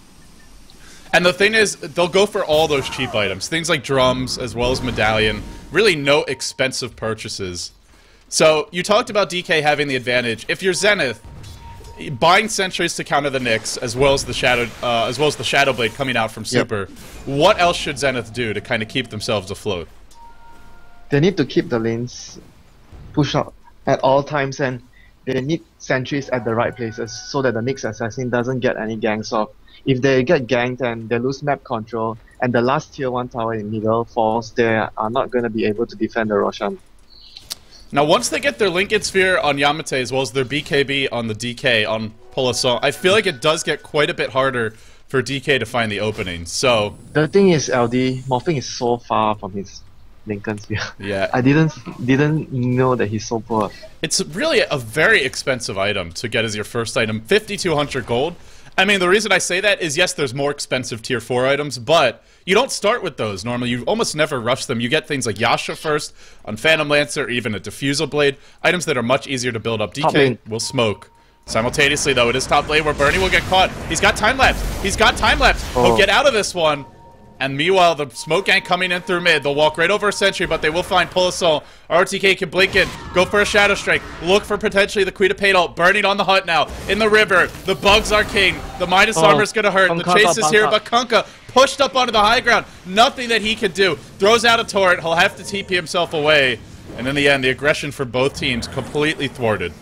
And the thing is, they'll go for all those cheap items. Things like drums, as well as medallion. Really no expensive purchases. So, you talked about DK having the advantage. If you're Zenith, buying sentries to counter the Nyx, as well as the Shadow Blade coming out from Super, what else should Zenith do to kind of keep themselves afloat? They need to keep the lanes pushed up at all times, and they need sentries at the right places so that the Nyx Assassin doesn't get any ganks off. If they get ganked and they lose map control, and the last tier 1 tower in middle falls, they are not going to be able to defend the Roshan. Now, once they get their Linked Sphere on Yamate, as well as their BKB on the DK on Polisson, I feel like it does get quite a bit harder for DK to find the opening, so... The thing is, LD, Morphing is so far from his Lincoln Sphere. Yeah. I didn't know that he's so poor. It's really a very expensive item to get as your first item. 5,200 gold. I mean, the reason I say that is, yes, there's more expensive tier 4 items, but you don't start with those normally. You almost never rush them. You get things like Yasha first, on Phantom Lancer, or even a Diffusal Blade. Items that are much easier to build up. DK will smoke. Simultaneously, though, it is top lane where Bernie will get caught. He's got time lapse. He's got time lapse. He'll get out of this one. And meanwhile, the smoke gang coming in through mid. They'll walk right over a sentry, but they will find Polisson. RTK can blink in, go for a Shadow Strike, look for potentially the Queen of Pain ult. Burning on the hunt now, in the river. The bugs are king. The Midas armor is going to hurt. The chase is here, but Kunkka pushed up onto the high ground. Nothing that he could do. Throws out a turret. He'll have to TP himself away. And in the end, the aggression for both teams completely thwarted.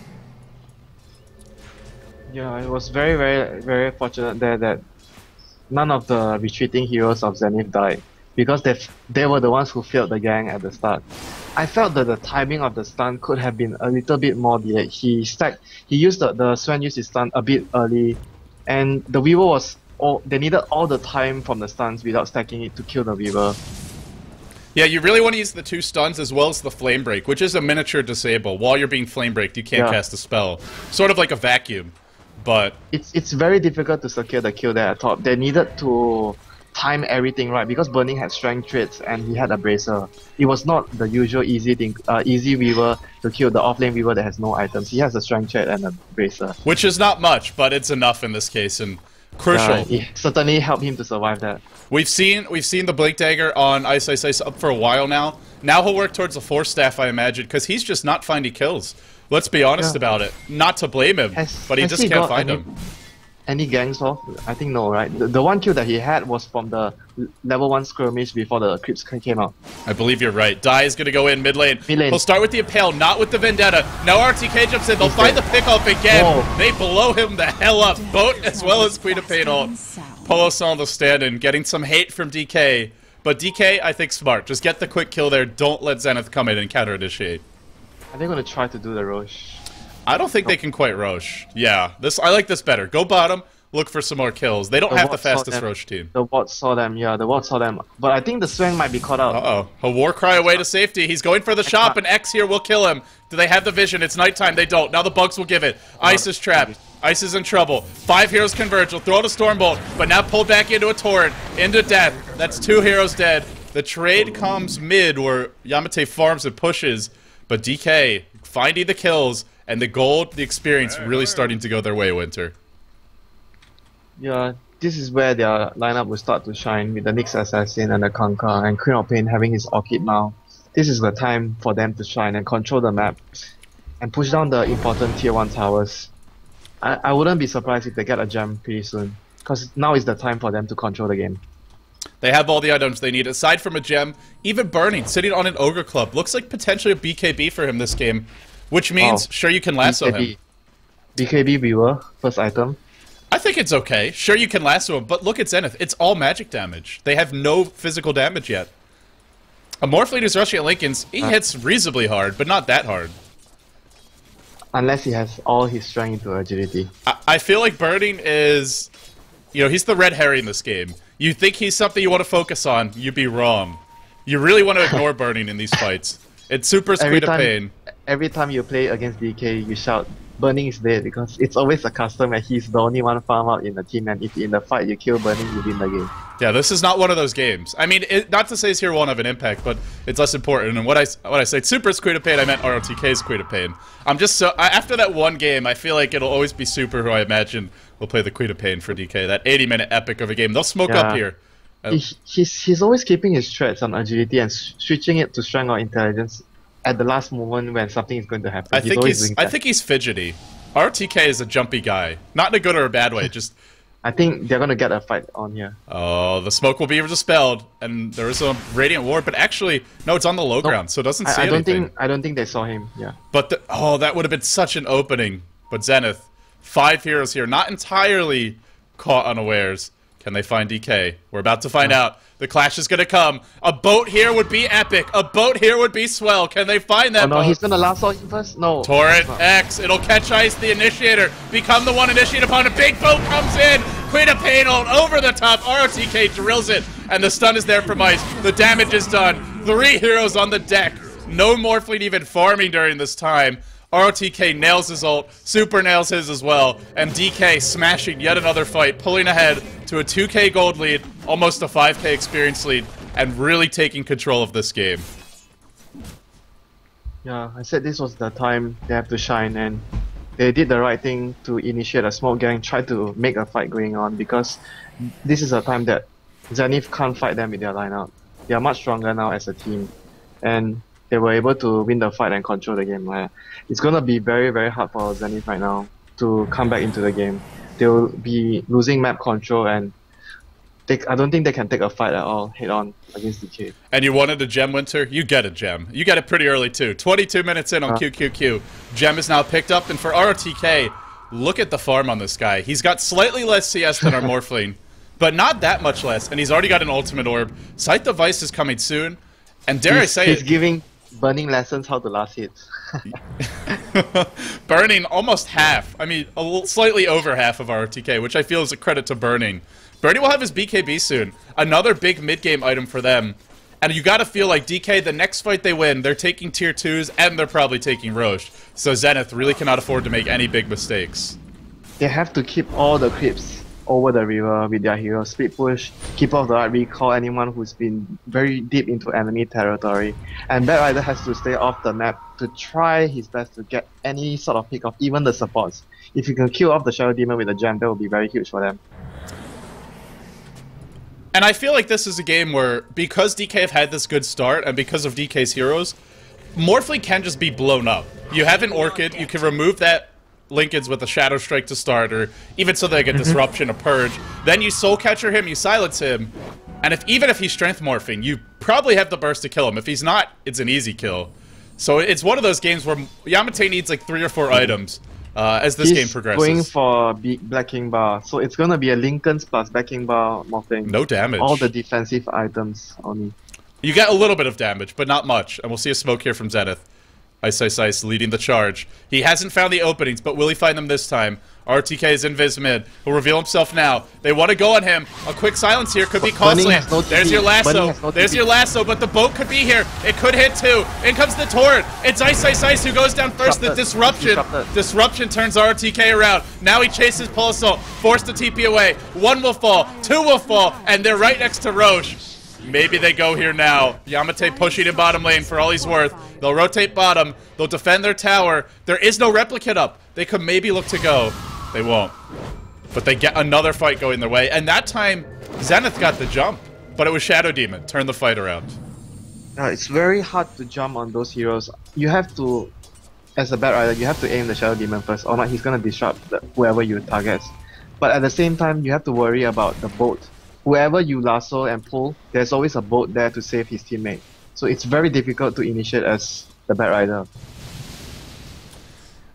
Yeah, it was very, very, very fortunate there that none of the retreating heroes of Zenith died, because they were the ones who failed the gang at the start. I felt that the timing of the stun could have been a little bit more delayed. He used the Sven used his stun a bit early, and the Weaver they needed all the time from the stuns without stacking it to kill the Weaver. Yeah, you really want to use the 2 stuns as well as the Flame Break, which is a miniature disable. While you're being Flame Breaked, you can't cast a spell. Sort of like a vacuum. But it's very difficult to secure the kill there at top. They needed to time everything right because Burning had strength traits and he had a bracer. It was not the usual easy Weaver to kill the offlane Weaver that has no items. He has a strength trait and a bracer, which is not much, but it's enough in this case and crucial. It certainly helped him to survive that. We've seen the Blink Dagger on Ice Ice Ice up for a while now. Now he'll work towards the Force Staff, I imagine, because he's just not finding kills. Let's be honest about it. Not to blame him, but he just can't find them. Any gangs off? I think no, right? The one kill that he had was from the level 1 skirmish before the creeps came out. I believe you're right. Dai is going to go in mid lane. He'll start with the Impale, not with the Vendetta. Now RTK jumps in. They'll find the pickoff again. Whoa. They blow him the hell up. Boat as well as Queen of Pain ult. Polos on the stand-in, getting some hate from DK. But DK, I think, smart. Just get the quick kill there. Don't let Zenith come in and counter-initiate. Are they going to try to do the Roche? I don't think they can quite Roche. Yeah, I like this better. Go bottom, look for some more kills. They don't have the fastest Roche team. The Ward saw them, the Ward saw them. But I think the Sven might be caught out. Uh-oh. A war cry away to safety. He's going for the shop, and X here will kill him. Do they have the vision? It's nighttime. They don't. Now the bugs will give it. Ice is trapped. Ice is in trouble. 5 heroes converge. Will throw out a Stormbolt, but now pulled back into a torrent. Into death. That's 2 heroes dead. The trade comes mid where Yamate farms and pushes, but DK finding the kills, and the gold, the experience really starting to go their way, Winter. Yeah, this is where their lineup will start to shine with the Nyx Assassin and the Kunkka and Queen of Pain having his Orchid now. This is the time for them to shine and control the map and push down the important tier 1 towers. I wouldn't be surprised if they get a gem pretty soon, because now is the time for them to control the game. They have all the items they need. Aside from a gem, even Burning, sitting on an Ogre Club. Looks like potentially a BKB for him this game. which means sure you can lasso him. BKB viewer, first item. I think it's okay. Sure you can lasso him, but look at Zenith. It's all magic damage. They have no physical damage yet. A Morphling who's rushing at Linken's, he hits reasonably hard, but not that hard. Unless he has all his strength into agility. I feel like Burning is... You know, he's the red herring in this game. You think he's something you want to focus on, you'd be wrong. You really want to ignore Burning in these fights. It's super sweet of pain. Every time you play against DK, you shout, Burning is dead, because it's always a custom and he's the only one farm out in the team, and if in the fight you kill Burning, you win the game. Yeah, this is not one of those games. I mean, not to say his hero won't have an impact, but it's less important. And what I say super Queen of Pain, I meant ROTK's Queen of Pain. I'm just so... after that one game, I feel like it'll always be Super, who I imagine will play the Queen of Pain for DK. That 80-minute epic of a game. They'll smoke up here. He's always keeping his threats on agility and switching it to strength or intelligence at the last moment when something is going to happen. I think he's fidgety. RTK is a jumpy guy. Not in a good or a bad way, just... I think they're gonna get a fight on here. Oh, the smoke will be dispelled, and there is a Radiant Ward, but actually, no, it's on the low ground, so it doesn't see anything. I don't think they saw him, yeah. But, that would have been such an opening. But Zenith, 5 heroes here, not entirely caught unawares. Can they find DK? We're about to find out. The clash is gonna come. A boat here would be epic. A boat here would be swell. Can they find that boat? No, he's gonna lasso him first? No. Torrent X. It'll catch ice the initiator. Become the one initiate upon a big boat comes in. Queen of Pain ult over the top. ROTK drills it. And the stun is there from ice. The damage is done. 3 heroes on the deck. No Morphling even farming during this time. ROTK nails his ult, Super nails his as well, and DK smashing yet another fight, pulling ahead to a 2k gold lead, almost a 5k experience lead, and really taking control of this game. Yeah, I said this was the time they have to shine, and they did the right thing to initiate a smoke gang, try to make a fight going on, because this is a time that Zenith can't fight them with their lineup. They are much stronger now as a team, and they were able to win the fight and control the game. It's gonna be very, very hard for Zenith right now to come back into the game. They'll be losing map control, and I don't think they can take a fight at all head on against DK. And you wanted a gem, Winter? You get a gem. You get it pretty early too. 22 minutes in on QQQ. Gem is now picked up, and for ROTK, look at the farm on this guy. He's got slightly less CS than our Morphling, but not that much less, and he's already got an ultimate orb. Sight Device is coming soon, and dare I say he's giving Burning lessons how to last hits. Burning almost half. I mean, slightly over half of ROTK, which I feel is a credit to Burning. Burning will have his BKB soon. Another big mid-game item for them. And you gotta feel like DK, the next fight they win, they're taking tier 2s, and they're probably taking Roche. So Zenith really cannot afford to make any big mistakes. They have to keep all the creeps over the river with their hero, split push, keep off the right recall anyone who's been very deep into enemy territory, and Bad Rider has to stay off the map to try his best to get any sort of pick off, even the supports. If you can kill off the Shadow Demon with a gem, that will be very huge for them. And I feel like this is a game where, because DK have had this good start, and because of DK's heroes, Morphling can just be blown up. You have an Orchid, you can remove that Linken's with a Shadow Strike to start, or even so they get Disruption, a Purge. Then you Soul Catcher him, you silence him, and even if he's Strength Morphing, you probably have the burst to kill him. If he's not, it's an easy kill. So it's one of those games where Yamate needs like 3 or 4 items as this game progresses. He's going for Black King Bar, so it's gonna be a Linken's plus Black King Bar Morphling. No damage. All the defensive items only. You get a little bit of damage, but not much, and we'll see a smoke here from Zenith. Ice leading the charge. He hasn't found the openings, but will he find them this time? RTK is in Viz mid. He'll reveal himself now. They want to go on him. A quick silence here could be costly. There's your lasso. There's your lasso, but the boat could be here. It could hit too. In comes the torrent. It's Ice who goes down first. The disruption. Disruption turns RTK around. Now he chases Pulse Assault. Forced to TP away. 1 will fall. 2 will fall. And they're right next to Roche. Maybe they go here now. Yamate pushing in bottom lane for all he's worth. They'll rotate bottom. They'll defend their tower. There is no replicate up. They could maybe look to go. They won't. But they get another fight going their way. And that time, Zenith got the jump. But it was Shadow Demon. Turned the fight around. It's very hard to jump on those heroes. You have to, as a Bad Rider, you have to aim the Shadow Demon first. Or not, he's going to disrupt whoever you target. But at the same time, you have to worry about the boat. Whoever you lasso and pull, there's always a boat there to save his teammate. So it's very difficult to initiate as the Bad Rider.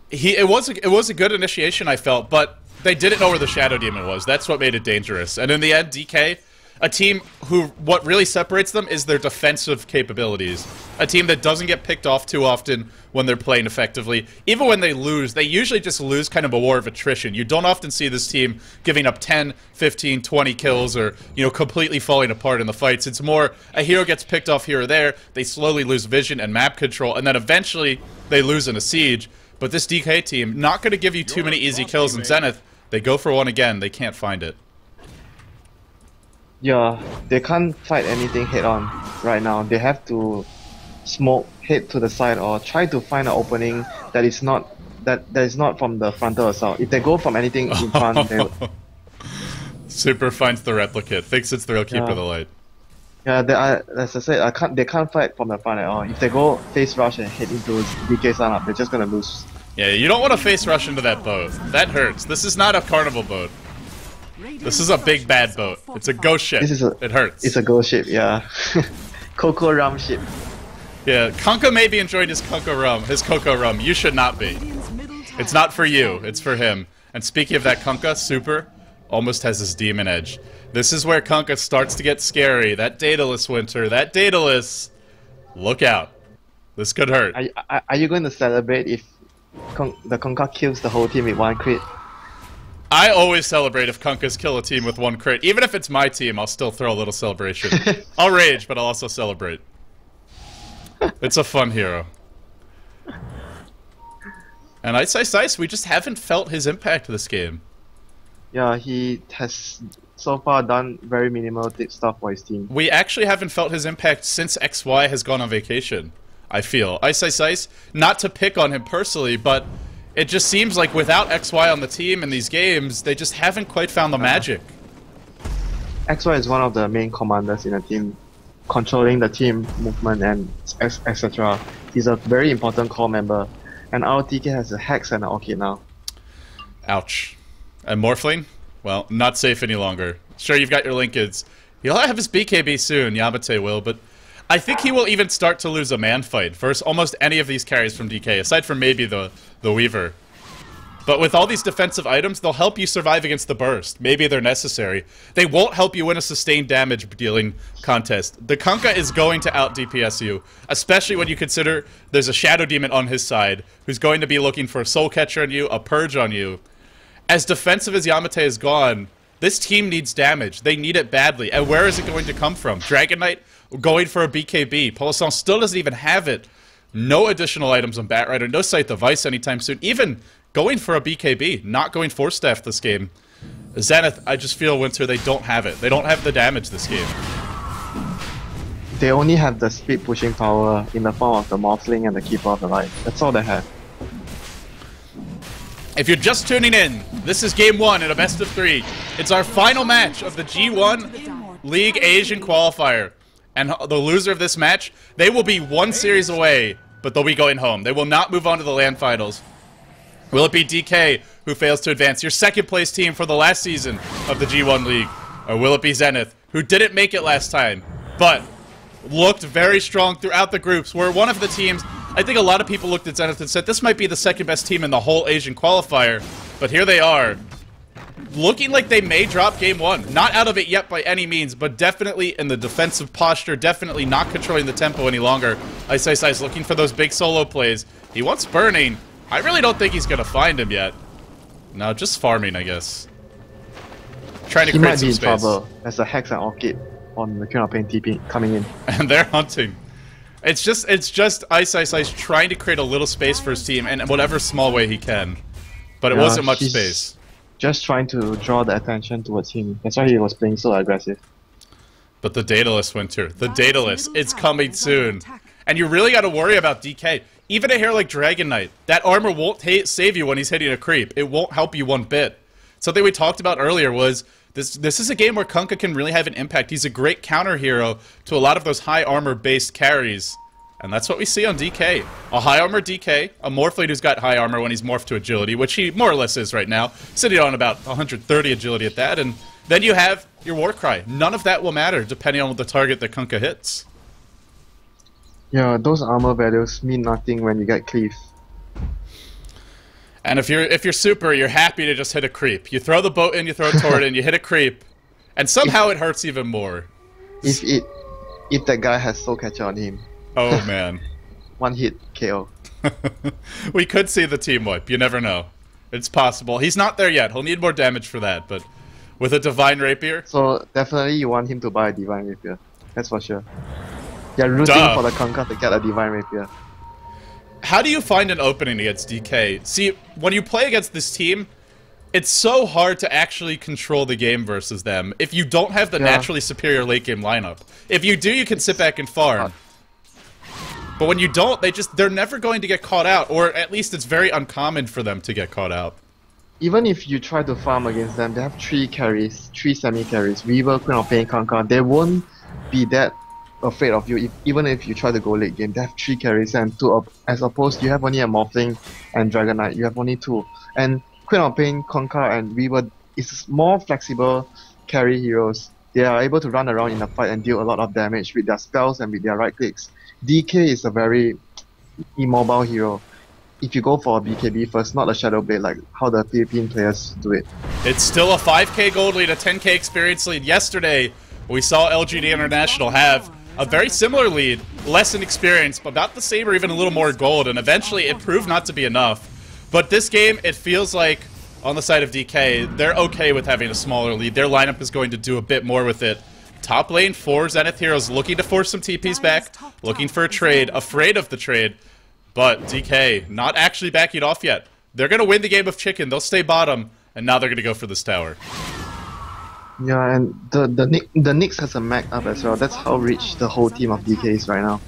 It was a good initiation, I felt, but they didn't know where the Shadow Demon was. That's what made it dangerous. And in the end, DK, a team who, what really separates them is their defensive capabilities. A team that doesn't get picked off too often when they're playing effectively. Even when they lose, they usually just lose kind of a war of attrition. You don't often see this team giving up 10, 15, 20 kills or, you know, completely falling apart in the fights. It's more a hero gets picked off here or there, they slowly lose vision and map control, and then eventually they lose in a siege. But this DK team, not going to give you too many easy kills in Zenith. They go for one again, they can't find it. Yeah, they can't fight anything head-on right now. They have to smoke, head to the side, or try to find an opening that is not from the frontal assault. If they go from anything in front, they... Super finds the replicate, thinks it's the real Keeper of the Light. Yeah, as I said, they can't fight from the front at all. If they go face rush and head into DK's lineup, they're just gonna lose. Yeah, you don't want to face rush into that boat. That hurts. This is not a carnival boat. This is a big bad boat. It's a ghost ship. It hurts. It's a ghost ship, yeah. Cocoa rum ship. Yeah, Kunkka may be enjoying his cocoa rum. You should not be. It's not for you. It's for him. And speaking of that, Kunkka, Super, almost has his demon edge. This is where Kunkka starts to get scary. That Daedalus, Winter. That Daedalus. Look out. This could hurt. Are you going to celebrate if the Kunkka kills the whole team with one crit? I always celebrate if Kunkkas kill a team with one crit. Even if it's my team, I'll still throw a little celebration. I'll rage, but I'll also celebrate. It's a fun hero. And Ice, we just haven't felt his impact this game. Yeah, he has so far done very minimal stuff for his team. We actually haven't felt his impact since XY has gone on vacation, I feel. Ice, not to pick on him personally, but it just seems like without XY on the team in these games, they just haven't quite found the magic. XY is one of the main commanders in the team, controlling the team movement and etc. He's a very important core member, and our TK has a Hex and an Orchid now. Ouch. And Morphling? Well, not safe any longer. Sure, you've got your Linkids. He'll have his BKB soon, Yamate will, but I think he will even start to lose a man fight versus almost any of these carries from DK, aside from maybe the Weaver. But with all these defensive items, they'll help you survive against the burst. Maybe they're necessary. They won't help you win a sustained damage dealing contest. The Kunkka is going to out DPS you, especially when you consider there's a Shadow Demon on his side who's going to be looking for a Soul Catcher on you, a Purge on you. As defensive as Yamate is gone, this team needs damage. They need it badly. And where is it going to come from? Dragon Knight going for a BKB. Polisson still doesn't even have it. No additional items on Batrider. No Scythe of Ice anytime soon. Even going for a BKB. Not going Force Staff this game. Zenith, I just feel, Winter, they don't have it. They don't have the damage this game. They only have the speed pushing power in the form of the Morphling and the Keeper of the Light. That's all they have. If you're just tuning in, this is Game 1 in a best of 3. It's our final match of the G1 League Asian Qualifier. And the loser of this match, they will be one series away, but they'll be going home. They will not move on to the LAN finals. Will it be DK who fails to advance, your second place team for the last season of the G1 League? Or will it be Zenith, who didn't make it last time, but looked very strong throughout the groups, were one of the teams. I think a lot of people looked at Zenith and said this might be the second best team in the whole Asian qualifier, but here they are, looking like they may drop Game 1. Not out of it yet by any means, but definitely in the defensive posture, definitely not controlling the tempo any longer. Ice is looking for those big solo plays. He wants Burning. I really don't think he's going to find him yet. No, just farming, I guess. Trying to create some space. He might be in trouble. There's a Hex and Orchid on the Queen of Pain TP coming in. And they're hunting. It's just Ice trying to create a little space for his team in whatever small way he can. But it wasn't much space. Just trying to draw the attention towards him. That's why he was playing so aggressive. But the Daedalus, Winter. The Daedalus. It's coming soon. And you really got to worry about DK. Even a hero like Dragon Knight, that armor won't save you when he's hitting a creep. It won't help you one bit. Something we talked about earlier was this is a game where Kunkka can really have an impact. He's a great counter hero to a lot of those high armor based carries. And that's what we see on DK. A high armor DK, a Morphling who's got high armor when he's morphed to agility, which he more or less is right now, sitting on about 130 agility at that, and then you have your Warcry. None of that will matter depending on the target that Kunkka hits. Yeah, those armor values mean nothing when you get cleave. And if you're super, you're happy to just hit a creep. You throw the boat in, you throw a turret in, you hit a creep, and somehow it hurts even more. If that guy has soul catcher on him. Oh man. One hit KO. We could see the team wipe. You never know. It's possible. He's not there yet. He'll need more damage for that, but with a Divine Rapier. So definitely you want him to buy a Divine Rapier. That's for sure. You're rooting for the Kunkka to get a Divine Rapier. How do you find an opening against DK? See, when you play against this team, it's so hard to actually control the game versus them if you don't have the naturally superior late game lineup. If you do, you can sit back and farm. But when you don't, they're never going to get caught out, or at least it's very uncommon for them to get caught out. Even if you try to farm against them, they have 3 carries, 3 semi-carries, Weaver, Queen of Pain, Kunkka. They won't be that afraid of you, even if you try to go late game. They have 3 carries and 2 as opposed you have only a Morphling and Dragon Knight. You have only 2. And Queen of Pain, Kunkka, and Weaver is more flexible carry heroes. They are able to run around in the fight and deal a lot of damage with their spells and with their right clicks. DK is a very immobile hero. If you go for a BKB first, not a Shadow Blade like how the Philippine players do it. It's still a 5k gold lead, a 10k experience lead. Yesterday, we saw LGD International have a very similar lead, less in experience, but about the same or even a little more gold, and eventually it proved not to be enough. But this game, it feels like, on the side of DK, they're okay with having a smaller lead. Their lineup is going to do a bit more with it. Top lane, 4 Zenith heroes looking to force some TPs back, looking for a trade, afraid of the trade. But DK, not actually backing off yet. They're going to win the game of chicken, they'll stay bottom, and now they're going to go for this tower. Yeah, and the Nyx has a mag up as well. That's how rich the whole team of DK is right now.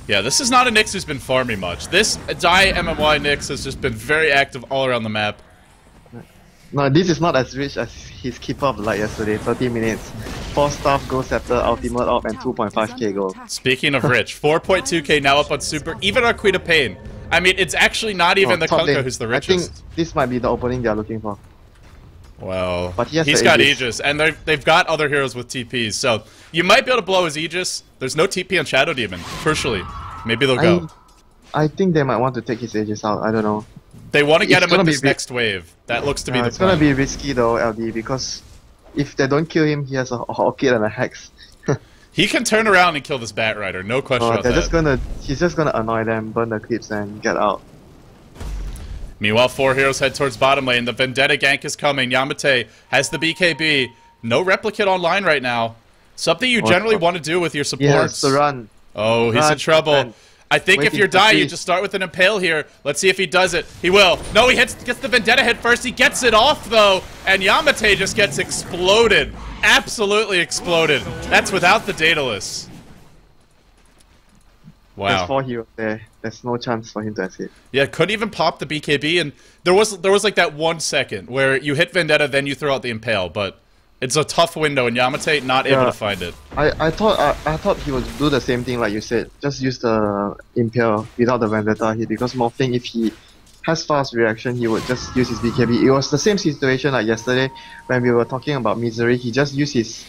Yeah, this is not a Nyx who's been farming much. This Die MMY Nyx has just been very active all around the map. No, this is not as rich as his keeper of the light yesterday. 30 minutes, 4 staff, gold scepter, ultimate op, and 2.5k gold. Speaking of rich, 4.2k now up on super, even on Queen of Pain. I mean, it's actually not even the Kunkka who's the richest. I think this might be the opening they're looking for. Well, but he's got Aegis, and they've got other heroes with TPs, so you might be able to blow his Aegis. There's no TP on Shadow Demon, crucially. Maybe they'll go. I think they might want to take his Aegis out, I don't know. They want to get him with this next wave. That looks to be the plan. It's gonna be risky though, LD, because if they don't kill him, he has a Orchid and a Hex. He can turn around and kill this Bat Rider, no question about that. He's just gonna annoy them, burn the clips, and get out. Meanwhile, 4 heroes head towards bottom lane. The Vendetta gank is coming. Yamate has the BKB. No replicate online right now. Something you generally want to do with your supports. He has to run. Oh, he's in trouble. I think if you're Die, you just start with an Impale here. Let's see if he does it. He will. No, he gets the Vendetta hit first. He gets it off, though. And Yamate just gets exploded. Absolutely exploded. That's without the Daedalus. Wow. There's 4 heroes there. There's no chance for him to escape. Yeah, couldn't even pop the BKB, and there was like that 1 second where you hit Vendetta, then you throw out the Impale, but it's a tough window, and Yamate not able to find it. I thought he would do the same thing like you said, just use the Impale without the Vendetta hit, because Morphling, if he has fast reaction, he would just use his BKB. It was the same situation like yesterday when we were talking about Misery. He just used his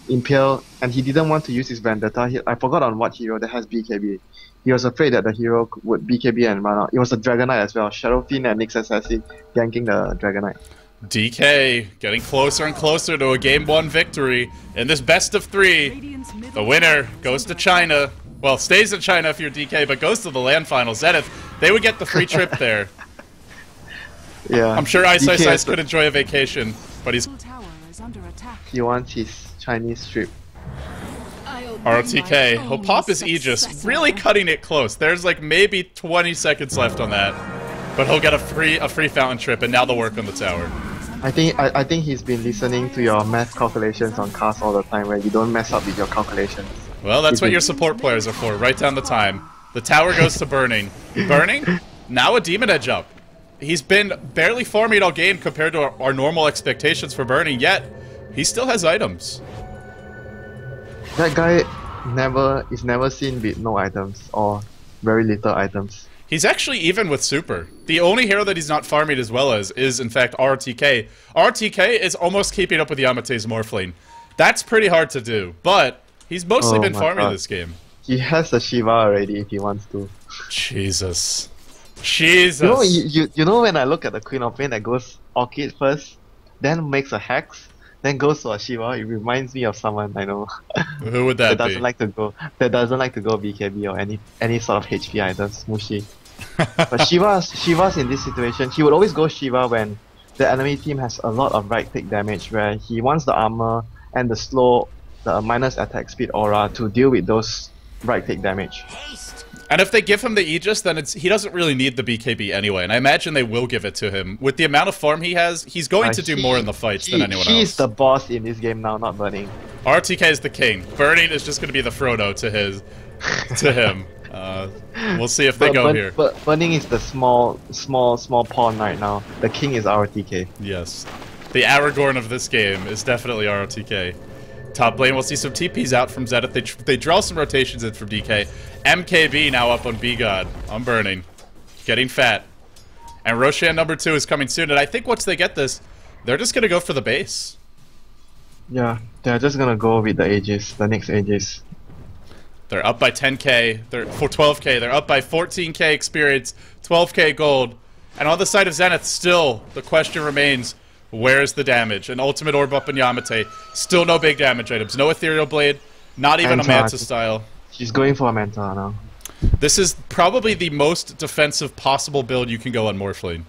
Impale, and he didn't want to use his Vendetta hit. I forgot on what hero that has BKB. He was afraid that the hero would BKB and run out. It was a Dragon Knight as well. Shadowfiend and Nyx Assassin ganking the Dragon Knight. DK getting closer and closer to a Game 1 victory in this best of 3. The winner goes to China. Well, stays in China if you're DK, but goes to the LAN final. Zenith, they would get the free trip there. Yeah. I'm sure Ice could enjoy a vacation, but he wants his Chinese trip. ROTK, he'll pop his Aegis, really cutting it close. There's like maybe 20 seconds left on that. But he'll get a free fountain trip, and now they'll work on the tower. I think he's been listening to your math calculations on cast all the time, where you don't mess up with your calculations. Well, that's what your support players are for. Write down the time. The tower goes to Burning. Burning? Now a Demon Edge up. He's been barely farming all game compared to our normal expectations for Burning, yet he still has items. That guy is never seen with no items or very little items. He's actually even with Super. The only hero that he's not farming as well as is, in fact, RTK. RTK is almost keeping up with Yamate's Morphling. That's pretty hard to do, but he's mostly been farming this game. He has a Shiva already if he wants to. Jesus. Jesus. You know, you know when I look at the Queen of Pain that goes Orchid first, then makes a Hex, then goes to a Shiva, it reminds me of someone I know Who would that doesn't be? like to go BKB or any sort of HP either, Smooshy. But Shiva's in this situation, he would always go Shiva when the enemy team has a lot of right click damage where he wants the armor and the minus attack speed aura to deal with those right click damage. And if they give him the Aegis, then he doesn't really need the BKB anyway, and I imagine they will give it to him. With the amount of farm he has, he's going to do more in the fights than anyone else. He's the boss in this game now, not Burning. RTK is the king. Burning is just going to be the Frodo to him. We'll see if they go here. But Burning is the small pawn right now. The king is RTK. Yes. The Aragorn of this game is definitely RTK. Top lane, we'll see some TPs out from Zenith. They draw some rotations in from DK. MKB now up on B-God. On Burning. Getting fat. And Roshan number 2 is coming soon. And I think once they get this, they're just going to go for the base. Yeah, they're just going to go with the Aegis, the next Aegis. They're up by 10k. They're for 12k. They're up by 14k experience, 12k gold. And on the side of Zenith, still, the question remains, where's the damage? An ultimate orb up in Yamate. Still no big damage items. No Ethereal Blade. Not even a Manta style. She's going for a Manta now. This is probably the most defensive possible build you can go on Morphling.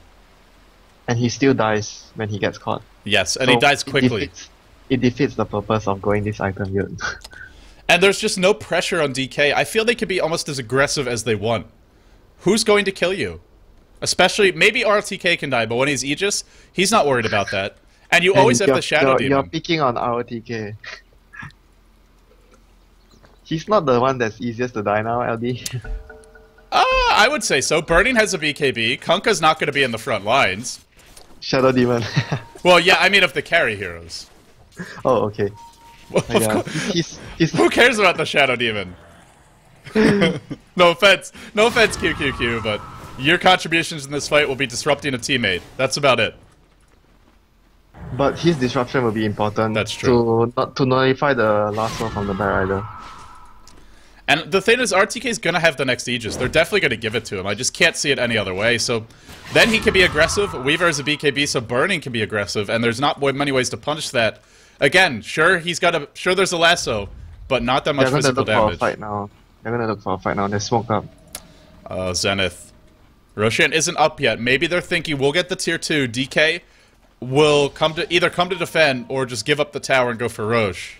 And he still dies when he gets caught. Yes, and he dies quickly. It defeats the purpose of going this item build. And there's just no pressure on DK. I feel they can be almost as aggressive as they want. Who's going to kill you? Especially, maybe RTK can die, but when he's Aegis, he's not worried about that. And you always have the Shadow Demon. You're picking on RTK. He's not the one that's easiest to die now, LD. I would say so. Burning has a BKB. Kunkka's not going to be in the front lines. Shadow Demon. Well, yeah, I mean of the carry heroes. Oh, okay. Well, Yeah, who cares about the Shadow Demon? No offense, QQQ, but your contributions in this fight will be disrupting a teammate. That's about it. But his disruption will be important. That's true. To nullify the last one from the Bear Rider. And the thing is, RTK is going to have the next Aegis. They're definitely going to give it to him. I just can't see it any other way. So then he can be aggressive. Weaver is a BKB, so Burning can be aggressive. And there's not many ways to punish that. Again, sure, sure there's a lasso, but not that much physical damage. They're going to look for a fight now. They're smoked up. Zenith. Roshan isn't up yet. Maybe they're thinking we'll get the tier 2. DK will either come to defend or just give up the tower and go for Roche.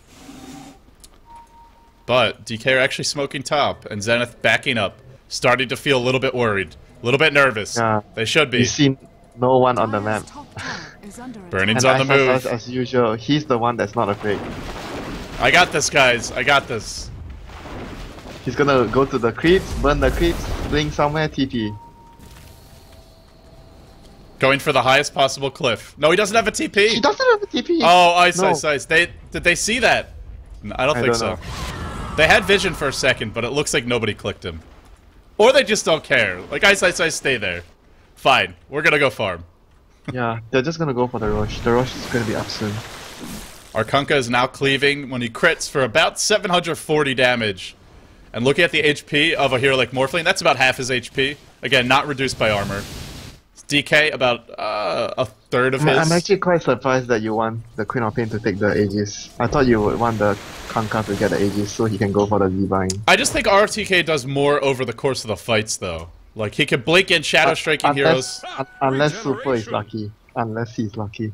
But DK are actually smoking top, and Zenith backing up, starting to feel a little bit worried, a little bit nervous. Yeah. They should be. You see no one on the map. Burning's on the move. As usual, he's the one that's not afraid. I got this, guys. I got this. He's gonna go to the creeps, burn the creeps, blink somewhere, TP. Going for the highest possible cliff. No, he doesn't have a TP. He doesn't have a TP. Oh, ice. Did they see that? I don't think so. Know. They had vision for a second, but it looks like nobody clicked him. Or they just don't care. Like, ice, stay there. Fine. We're gonna go farm. Yeah, they're just gonna go for the Roche. The Roche is gonna be up soon. Our Kunkka is now cleaving when he crits for about 740 damage. And looking at the HP of a hero like Morphling, that's about half his HP. Again, not reduced by armor. DK, about a third of his. I'm actually quite surprised that you want the Queen of Pain to take the Aegis. I thought you would want the Kunkka to get the Aegis so he can go for the Divine. I just think RTK does more over the course of the fights, though. Like, he can blink in Shadow Striking heroes. Unless Super is lucky. Unless he's lucky.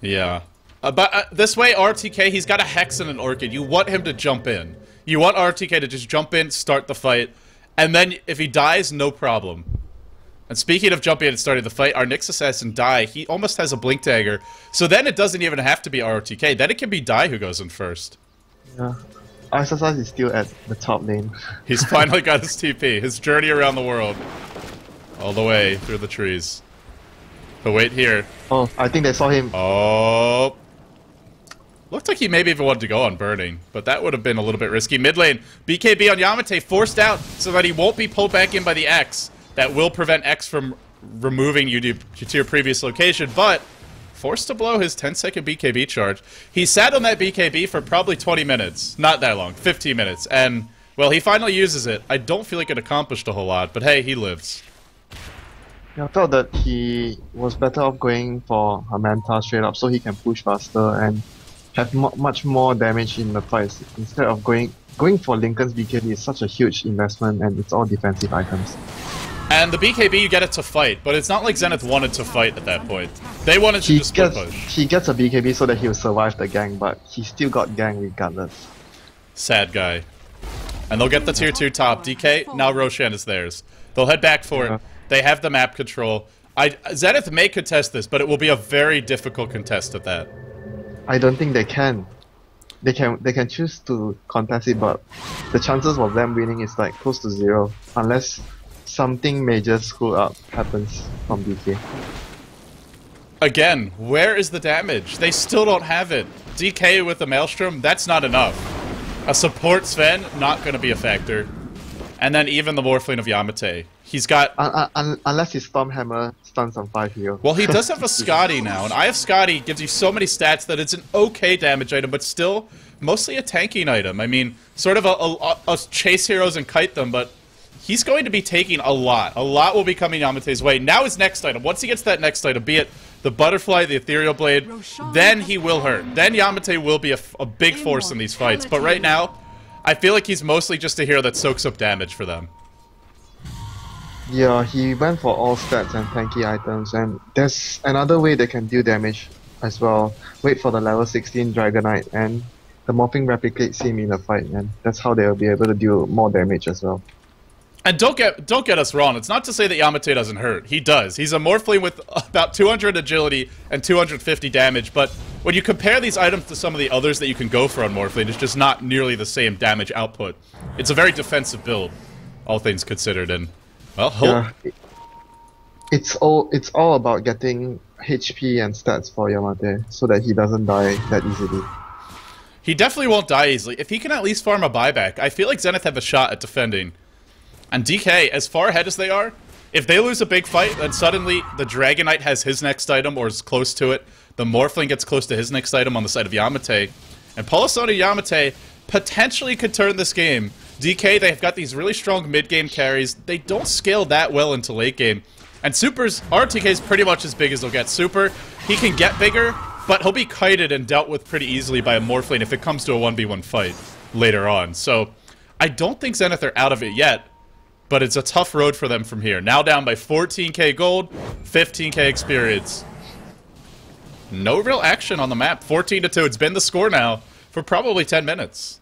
Yeah. But this way, RTK, he's got a Hex and an Orchid. You want him to jump in. You want RTK to just jump in, start the fight, and then if he dies, no problem. And speaking of jumping in and starting the fight, our Nyx Assassin Dai, he almost has a Blink Dagger. So then it doesn't even have to be RTK. Then it can be Dai who goes in first. Yeah. Arsasas is still at the top lane. He's finally got his TP. His journey around the world. All the way through the trees. But wait here. Oh, I think they saw him. Oh. Looked like he maybe even wanted to go on Burning, but that would have been a little bit risky. Mid lane, BKB on Yamate forced out so that he won't be pulled back in by the X. That will prevent X from removing you to your previous location, but forced to blow his 10-second BKB charge. He sat on that BKB for probably 20 minutes. Not that long, 15 minutes. And, well, he finally uses it. I don't feel like it accomplished a whole lot, but hey, he lives. I thought that he was better off going for a Manta straight up so he can push faster and have much more damage in the fights instead of going for Lincoln's BKB is such a huge investment and it's all defensive items. And the BKB, you get it to fight, but it's not like Zenith wanted to fight at that point. They wanted to just split push. He gets a BKB so that he'll survive the gang, but he still got gang regardless. Sad guy. And they'll get the tier 2 top. DK, now Roshan is theirs. They'll head back for it. They have the map control. Zenith may contest this, but it will be a very difficult contest at that. I don't think they can. They can choose to contest it, but the chances of them winning is like close to 0, unless something major screw up happens from DK. Again, where is the damage? They still don't have it. DK with the Maelstrom, that's not enough. A support Sven, not going to be a factor. And then even the Morphling of Yamate. He's got... unless his Stormhammer stuns on 5 heal. Well, he does have a Scotty now, and I have Scotty gives you so many stats that it's an okay damage item, but still mostly a tanking item. I mean, sort of a chase heroes and kite them, but he's going to be taking a lot. A lot will be coming Yamate's way. Now his next item. Once he gets that next item, be it the Butterfly, the Ethereal Blade, then he will hurt. Then Yamate will be a big force in these fights. But right now, I feel like he's mostly just a hero that soaks up damage for them. Yeah, he went for all stats and tanky items, and there's another way they can deal damage as well. Wait for the level 16 Dragonite, and the Morphing replicates him in a fight, and that's how they'll be able to deal more damage as well. And don't get us wrong, it's not to say that Yamate doesn't hurt. He does. He's a Morphling with about 200 agility and 250 damage, but when you compare these items to some of the others that you can go for on Morphling, it's just not nearly the same damage output. It's a very defensive build, all things considered, and well, yeah, it's all about getting HP and stats for Yamate so that he doesn't die that easily. He definitely won't die easily. If he can at least farm a buyback, I feel like Zenith have a shot at defending. And DK, as far ahead as they are, if they lose a big fight, then suddenly the Dragonite has his next item or is close to it. The Morphling gets close to his next item on the side of Yamate. And Polisona Yamate potentially could turn this game. DK, they've got these really strong mid-game carries. They don't scale that well into late game. And Super's, RTK is pretty much as big as they'll get. Super, he can get bigger, but he'll be kited and dealt with pretty easily by a Morphling if it comes to a 1v1 fight later on. So, I don't think Zenith are out of it yet, but it's a tough road for them from here. Now down by 14k gold, 15k experience. No real action on the map. 14-2. It's been the score now for probably 10 minutes.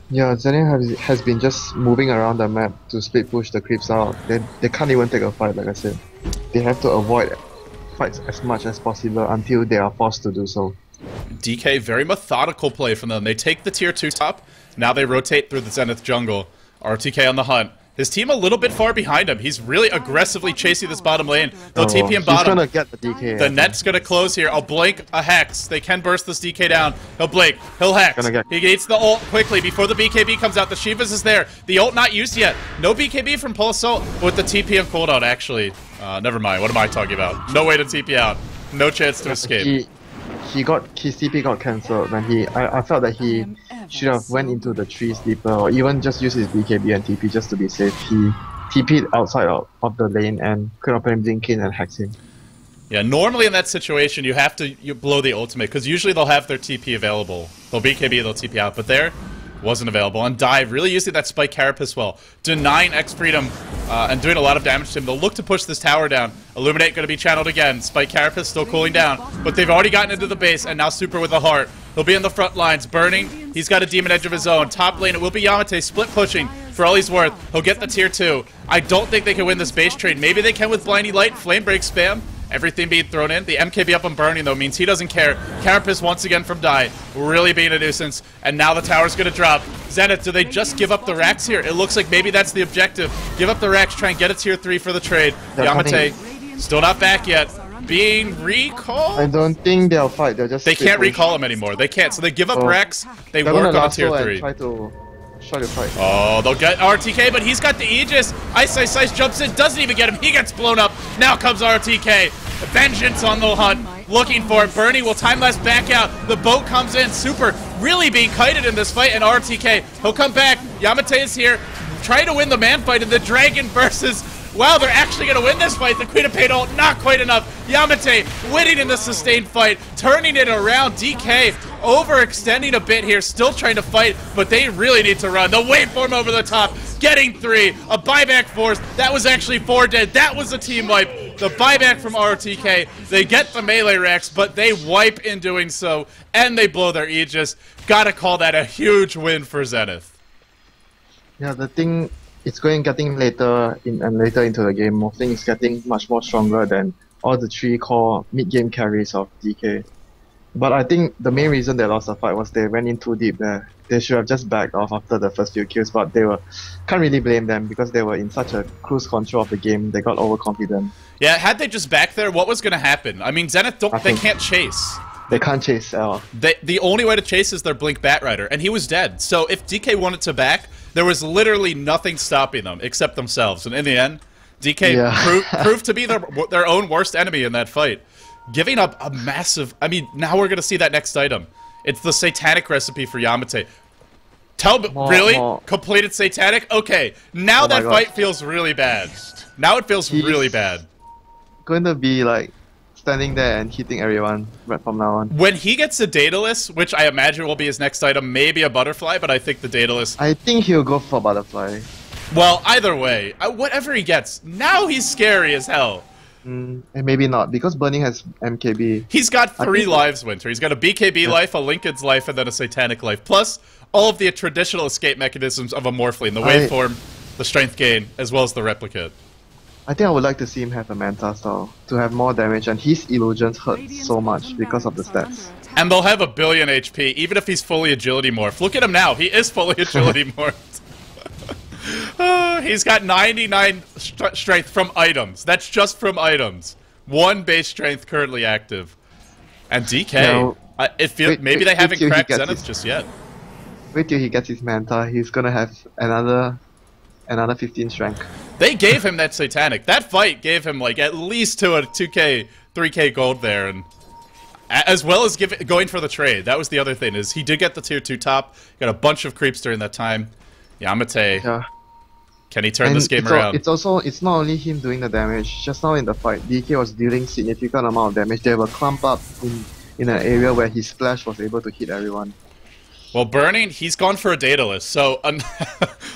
Yeah, Zenith has been just moving around the map to split push the creeps out. They can't even take a fight, like I said. They have to avoid fights as much as possible until they are forced to do so. DK, very methodical play from them. They take the tier 2 top. Now they rotate through the Zenith jungle. RTK on the hunt. His team a little bit far behind him. He's really aggressively chasing this bottom lane. They'll TP him bottom. He's gonna get the DK. The net's gonna close here. I'll blink a Hex. They can burst this DK down. He'll blink. He'll Hex. He gets the ult quickly before the BKB comes out. The Shivas is there. The ult not used yet. No BKB from Pulsol with the TP and cooldown, actually. Never mind. What am I talking about? No way to TP out. No chance to escape. His TP got cancelled, and I felt that he should have went into the trees deeper, or even just use his BKB and TP just to be safe. He TP'd outside of the lane and could have been blink in and hex him. Yeah, normally in that situation you have to blow the ultimate, because usually they'll have their TP available. They'll BKB, they'll TP out, but there wasn't available. And Dive really using that Spike Carapace well, denying X Freedom and doing a lot of damage to him. They'll look to push this tower down. Illuminate going to be channeled again. Spike Carapace still cooling down, but they've already gotten into the base, and now Super with a heart. He'll be in the front lines, burning. He's got a Demon Edge of his own. Top lane, it will be Yamate split pushing for all he's worth. He'll get the tier 2. I don't think they can win this base trade. Maybe they can with Blinding Light, Flame Break spam. Everything being thrown in. The MKB up on burning, though, means he doesn't care. Carapace once again from Die. Really being a nuisance. And now the tower's going to drop. Zenith, do they just give up the racks here? It looks like maybe that's the objective. Give up the racks, try and get a tier 3 for the trade. Yamate, still not back yet. Being recalled? I don't think they'll fight. They'll just. They can't recall him anymore. They can't. So they give up Rex. They work on a tier 3. Try to fight. Oh, they'll get RTK, but he's got the Aegis. Ice jumps in, doesn't even get him. He gets blown up. Now comes RTK. Vengeance on the hunt. Looking for it. Bernie will time lapse back out. The boat comes in. Super really being kited in this fight, and RTK. He'll come back. Yamate is here. Trying to win the man fight, and the dragon versus Wow, they're actually going to win this fight. The Queen of Pain ult, not quite enough. Yamate winning in the sustained fight, turning it around. DK overextending a bit here, still trying to fight, but they really need to run. The waveform over the top, getting 3. A buyback force. That was actually 4 dead. That was a team wipe. The buyback from ROTK. They get the melee racks, but they wipe in doing so, and they blow their Aegis. Gotta call that a huge win for Zenith. Yeah, the thing, it's getting later into the game. Morphling is getting much more stronger than all the 3 core mid-game carries of DK. But I think the main reason they lost the fight was they went in too deep there. They should have just backed off after the first few kills, but can't really blame them because they were in such a cruise control of the game. They got overconfident. Yeah, had they just backed there, what was going to happen? I mean, Zenith they can't chase. They can't chase at all. The only way to chase is their Blink Batrider, and he was dead. So if DK wanted to back, there was literally nothing stopping them except themselves. And in the end, DK proved to be their own worst enemy in that fight. Giving up a massive... I mean, now we're going to see that next item. It's the Satanic recipe for Yamate. Completed Satanic? Okay, now that fight feels really bad. Now it feels really bad. Going to be like standing there and hitting everyone right from now on. When he gets the Daedalus, which I imagine will be his next item, maybe a Butterfly, but I think the Daedalus... I think he'll go for Butterfly. Well, either way, whatever he gets, now he's scary as hell. And maybe not, because Burning has MKB. He's got 3 lives, Winter. He's got a BKB life, a Lincoln's life, and then a Satanic life. Plus, all of the traditional escape mechanisms of a Morphling. The waveform, the strength gain, as well as the replicate. I think I would like to see him have a Manta style, to have more damage, and his illusions hurt so much because of the stats. And they'll have a billion HP, even if he's fully agility morph. Look at him now, he is fully agility morphed. He's got 99 strength from items. That's just from items. 1 base strength currently active. And DK, maybe they haven't cracked Zenith just yet. Wait till he gets his Manta, he's gonna have another 15 strength. They gave him that Satanic. That fight gave him like at least to a 2k, 3k gold there, and as well as going for the trade. That was the other thing, is he did get the tier 2 top, got a bunch of creeps during that time. Yamate, can he turn this game around? It's not only him doing the damage. Just now in the fight, DK was dealing significant amount of damage. They were clumped up in an area where his splash was able to hit everyone. Well, Burning, he's gone for a Daedalus, so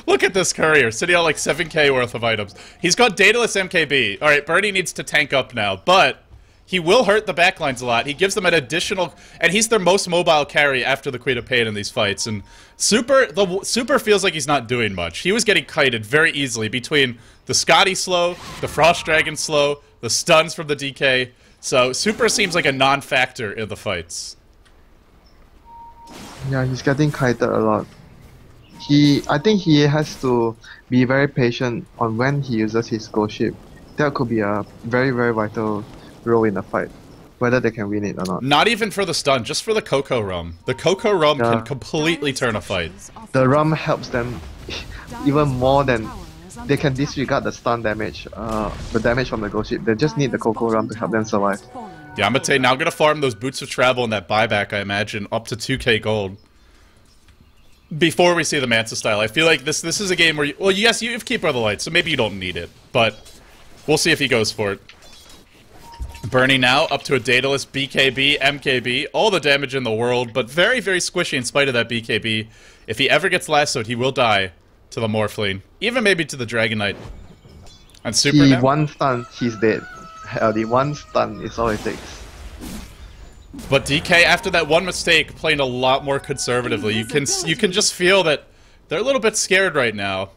look at this courier, sitting on like 7k worth of items. He's got Daedalus MKB. Alright, Burning needs to tank up now, but he will hurt the backlines a lot. He gives them an additional... And he's their most mobile carry after the Queen of Pain in these fights. And the Super feels like he's not doing much. He was getting kited very easily between the Scotty slow, the Frost Dragon slow, the stuns from the DK. So Super seems like a non-factor in the fights. Yeah, he's getting kited a lot. I think he has to be very patient on when he uses his Ghost Ship. That could be a very, very vital role in the fight, whether they can win it or not. Not even for the stun, just for the Coco Rum. The Coco Rum can completely turn a fight. The Rum helps them even more than... They can disregard the stun damage, the damage from the Ghost Ship. They just need the Coco Rum to help them survive. Yamate now gonna farm those Boots of Travel and that buyback, I imagine, up to 2k gold. Before we see the Manta style. I feel like this is a game where well, yes, you have Keeper of the Light, so maybe you don't need it, but we'll see if he goes for it. Burning now, up to a Daedalus, BKB, MKB, all the damage in the world, but very, very squishy in spite of that BKB. If he ever gets lassoed, he will die to the Morphling, even maybe to the Dragon Knight. And Super now? One stun, he's dead. The one stun is all it takes. But DK, after that one mistake, playing a lot more conservatively. You can just feel that they're a little bit scared right now.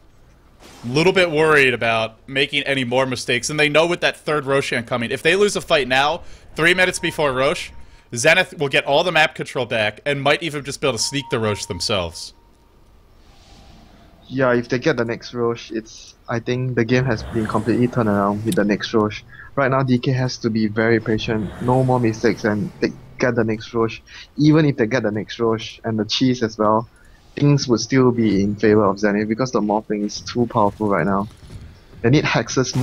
A little bit worried about making any more mistakes, and they know with that third Roshan coming, if they lose a fight now, 3 minutes before Rosh, Zenith will get all the map control back, and might even just be able to sneak the Rosh themselves. Yeah, if they get the next Rosh, I think the game has been completely turned around with the next Rosh. Right now, DK has to be very patient, no more mistakes, and they get the next Rosh. Even if they get the next Rosh, and the cheese as well, things would still be in favor of Zenith because the Morphling is too powerful right now. They need hexes,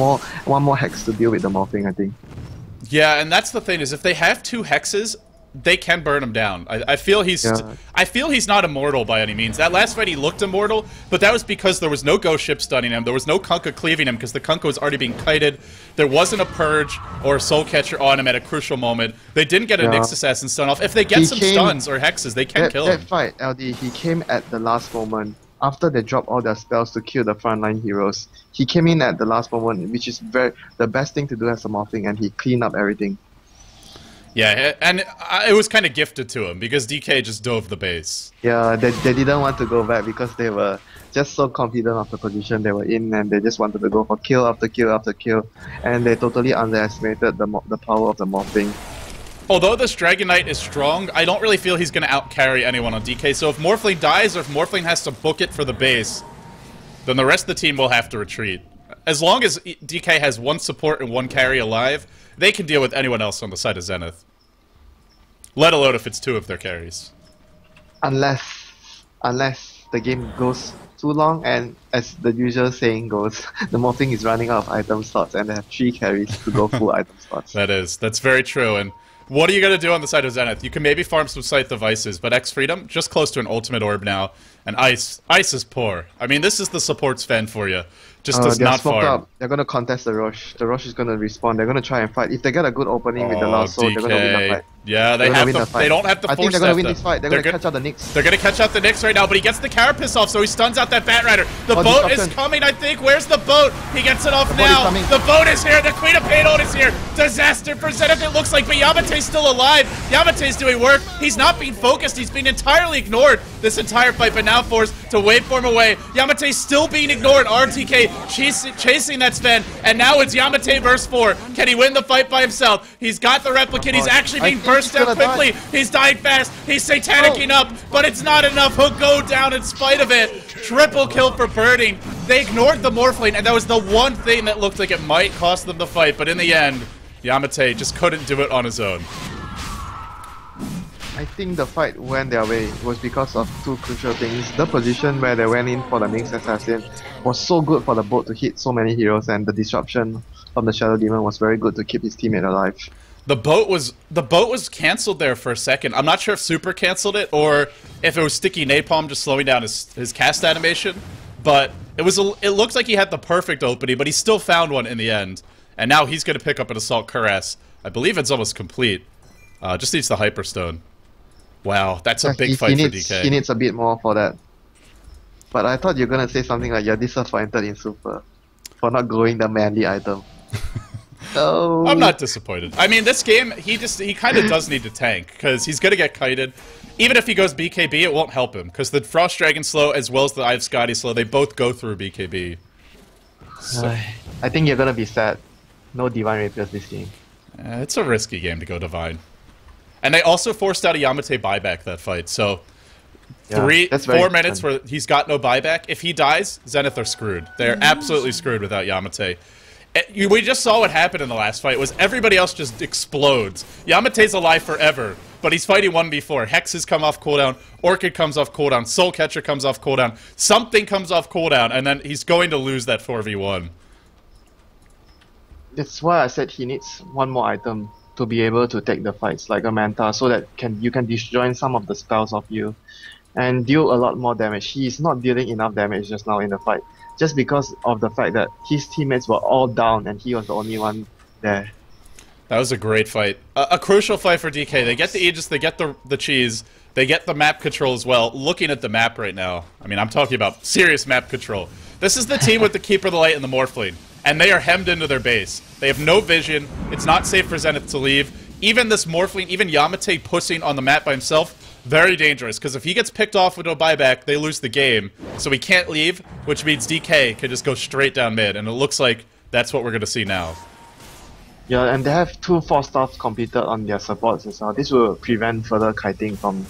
one more hex to deal with the Morphling, I think. Yeah, and that's the thing, is if they have 2 hexes, they can burn him down. I feel he's not immortal by any means. That last fight he looked immortal, but that was because there was no ghost ship stunning him. There was no Kunkka cleaving him because the Kunkka was already being kited. There wasn't a purge or a soul catcher on him at a crucial moment. They didn't get a Nyx assassin stun off. If they get some stuns or hexes, they can kill him. That fight, LD, he came at the last moment. After they dropped all their spells to kill the frontline heroes, he came in at the last moment, which is the best thing to do as a Morphling, and he cleaned up everything. Yeah, and it was kind of gifted to him because DK just dove the base. Yeah, they didn't want to go back because they were just so confident of the position they were in, and they just wanted to go for kill after kill after kill, and they totally underestimated the power of the Morphling. Although this Dragon Knight is strong, I don't really feel he's going to outcarry anyone on DK, so if Morphling dies or if Morphling has to book it for the base, then the rest of the team will have to retreat. As long as DK has one support and one carry alive, they can deal with anyone else on the side of Zenith. Let alone if it's two of their carries. Unless the game goes too long, and as the usual saying goes, the Morphling is running out of item slots and they have 3 carries to go full item slots. That's very true, and what are you going to do on the side of Zenith? You can maybe farm some Scythe Devices, but X-Freedom, just close to an ultimate orb now, and Ice is poor. I mean, this is the support Sven for you. Just does not farm. Up. They're going to contest the Rosh. The Rosh is going to respawn. They're going to try and fight. If they get a good opening with the last soul, they're going to win the fight. Yeah, they don't have to force. I think they're going to win this fight. They're going to catch out the Nyx. They're going to catch out the Nyx right now, but he gets the Carapace off, so he stuns out that Bat Rider. The boat is coming, I think. Where's the boat? He gets it off now. The boat is here. The Queen of Pain is here. Disaster for Zenith, it looks like, but Yamate's still alive. Yamate's doing work. He's not being focused. He's being entirely ignored this entire fight, but now forced to waveform away. Yamate's still being ignored. RTK chasing that Sven, and now it's Yamate versus 4. Can he win the fight by himself? He's got the replicant. He's actually being burst down quickly. He's dying fast. He's satanicking up, but it's not enough. He'll go down in spite of it. Triple kill for Birding. They ignored the Morphling, and that was the one thing that looked like it might cost them the fight, but in the end, Yamate just couldn't do it on his own. I think the fight went their way was because of 2 crucial things. The position where they went in for the Nyx Assassin was so good for the boat to hit so many heroes, and the disruption from the Shadow Demon was very good to keep his teammate alive. The boat was cancelled there for a second. I'm not sure if Super cancelled it or if it was Sticky Napalm just slowing down his cast animation, but it looked like he had the perfect opening, but he still found one in the end. And now he's going to pick up an Assault Cuirass. I believe it's almost complete. Just needs the Hyperstone. Wow, that's a big fight for DK. He needs a bit more for that. But I thought you were going to say something like you're disappointed in Super for not going the manly item. Oh. I'm not disappointed. I mean, this game, he kind of does need to tank, because he's going to get kited. Even if he goes BKB, it won't help him, because the Frost Dragon slow as well as the Eye of Scotty slow, they both go through BKB. So. I think you're going to be sad. No Divine Rapiers this game. It's a risky game to go Divine. And they also forced out a Yamate buyback that fight, so 4 minutes where he's got no buyback. If he dies, Zenith are screwed. They're absolutely screwed without Yamate. We just saw what happened in the last fight, was everybody else just explodes. Yamate's alive forever, but he's fighting 1v4. Hexes come off cooldown, Orchid comes off cooldown, Soul Catcher comes off cooldown, something comes off cooldown, and then he's going to lose that 4v1. That's why I said he needs one more item to be able to take the fights, like a Manta, so that you can disjoin some of the spells of you and deal a lot more damage. He is not dealing enough damage just now in the fight, just because of the fact that his teammates were all down and he was the only one there. That was a great fight. A crucial fight for DK. They get the Aegis, they get the cheese, they get the map control as well. Looking at the map right now, I mean, I'm talking about serious map control. This is the team with the Keeper of the Light and the Morphling, and they are hemmed into their base. They have no vision. It's not safe for Zenith to leave. Even this Morphling, even Yamate pushing on the map by himself, very dangerous, because if he gets picked off with no buyback, they lose the game. So he can't leave, which means DK can just go straight down mid, and it looks like that's what we're going to see now. Yeah, and they have 2 4-stars completed on their supports as well. This will prevent further kiting from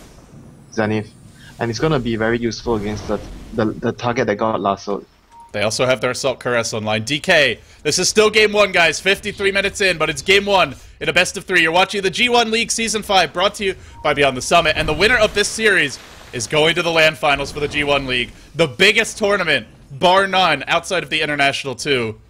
Zenith, and it's going to be very useful against the target that got lassoed. They also have their Assault Cuirass online. DK, this is still Game 1, guys. 53 minutes in, but it's Game 1 in a best of 3. You're watching the G1 League Season 5, brought to you by Beyond the Summit. And the winner of this series is going to the LAN Finals for the G1 League. The biggest tournament, bar none, outside of the International 2.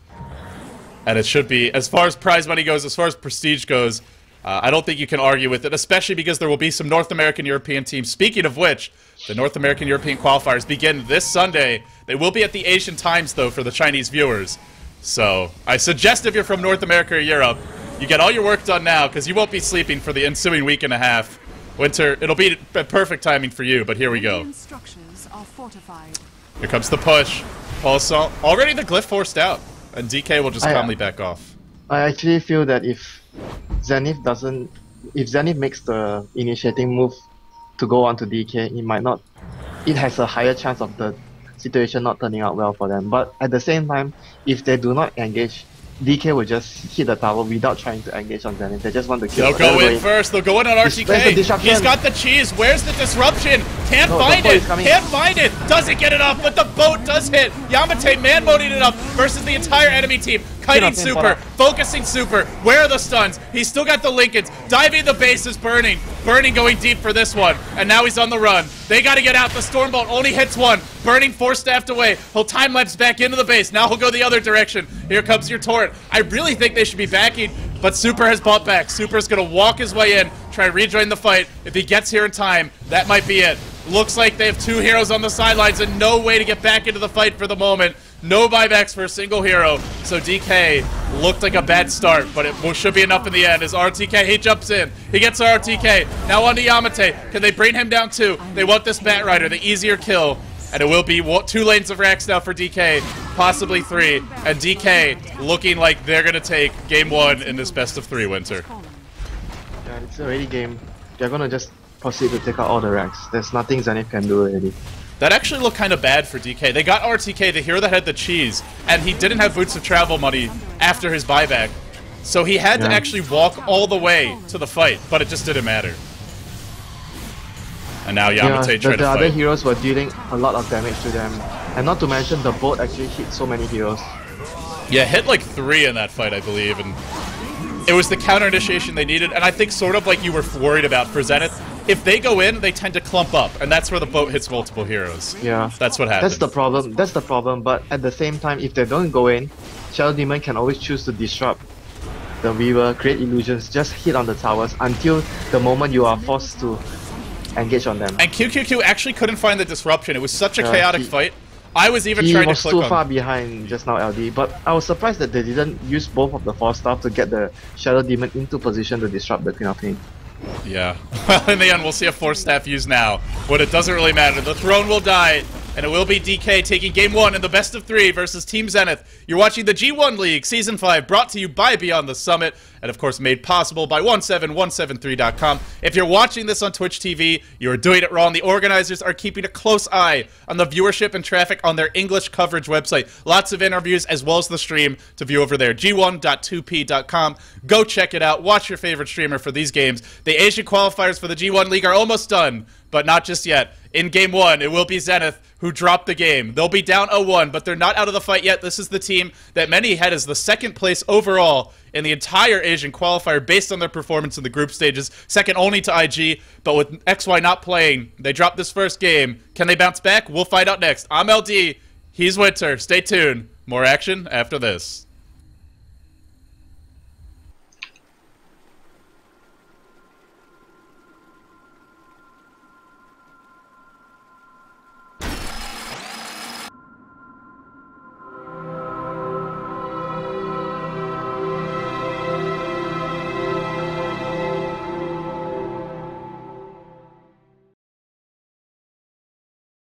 And it should be, as far as prize money goes, as far as prestige goes, I don't think you can argue with it, especially because there will be some North American European teams. Speaking of which, the North American European qualifiers begin this Sunday. They will be at the Asian times, though, for the Chinese viewers. So I suggest if you're from North America or Europe, you get all your work done now, because you won't be sleeping for the ensuing week and a half. Winter, it'll be perfect timing for you, but here we go. Structures are fortified. Here comes the push. Pulsar. Already the glyph forced out, and DK will just calmly back off. I actually feel that if Zenith makes the initiating move to go on to DK, it has a higher chance of the situation not turning out well for them. But at the same time, if they do not engage, DK will just hit the tower without trying to engage on Zenith. They just want to kill. They'll go in first. They'll go in on RTK. He's got the cheese. Where's the disruption? Can't find it. Can't find it. Doesn't get it up, but the boat does hit. Yamate man-moding it up versus the entire enemy team. Kiting super. Focusing super. Where are the stuns? He's still got the Lincolns. Diving the base is Burning. Burning going deep for this one. And now he's on the run. They got to get out. The Stormbolt only hits one. Burning 4-staffed away. He'll time-lapse back into the base. Now he'll go the other direction. Here comes your turret. I really think they should be backing, but Super has bought back. Super's going to walk his way in, try to rejoin the fight. If he gets here in time, that might be it. Looks like they have two heroes on the sidelines and no way to get back into the fight for the moment. No buybacks for a single hero. So DK looked like a bad start, but it should be enough in the end as RTK, he jumps in. He gets RTK. Now on to Yamate. Can they bring him down too? They want this Bat Rider, the easier kill. And it will be 2 lanes of racks now for DK, possibly 3. And DK looking like they're going to take game 1 in this best of 3 Winter. Yeah, it's already game. They're going to just proceed to take out all the racks. There's nothing Zenith can do already. That actually looked kind of bad for DK. They got RTK, the hero that had the cheese, and he didn't have boots of travel money after his buyback. So he had to actually walk all the way to the fight, but it just didn't matter. And now Yamate tried to fight. The other heroes were dealing a lot of damage to them. And not to mention, the boat actually hit so many heroes. Yeah, hit like 3 in that fight, I believe. And it was the counter initiation they needed. And I think sort of like you were worried about for Zenith, if they go in, they tend to clump up. And that's where the boat hits multiple heroes. Yeah. That's what happens. That's the problem. That's the problem. But at the same time, if they don't go in, Shadow Demon can always choose to disrupt the Weaver, create illusions, just hit on the towers until the moment you are forced to engage on them. And QQQ actually couldn't find the disruption. It was such a chaotic fight. I was even trying to click on... He was too far behind just now, LD, but I was surprised that they didn't use both of the 4-star to get the Shadow Demon into position to disrupt the Queen of Pain. Yeah. Well, in the end, we'll see a 4-staff used now, but it doesn't really matter. The throne will die, and it will be DK taking game 1 in the best of 3 versus Team Zenith. You're watching the G1 League Season 5, brought to you by Beyond the Summit, and of course made possible by 17173.com. If you're watching this on Twitch TV, you're doing it wrong. The organizers are keeping a close eye on the viewership and traffic on their English coverage website. Lots of interviews as well as the stream to view over there, g1.2p.com. Go check it out. Watch your favorite streamer for these games. The Asian qualifiers for the G1 League are almost done, but not just yet. In game 1, it will be Zenith who dropped the game. They'll be down 0-1, but they're not out of the fight yet. This is the team that many had as the 2nd place overall in the entire Asian qualifier based on their performance in the group stages, second only to IG, but with XY not playing, they dropped this first game. Can they bounce back? We'll find out next. I'm LD, he's Winter. Stay tuned. More action after this.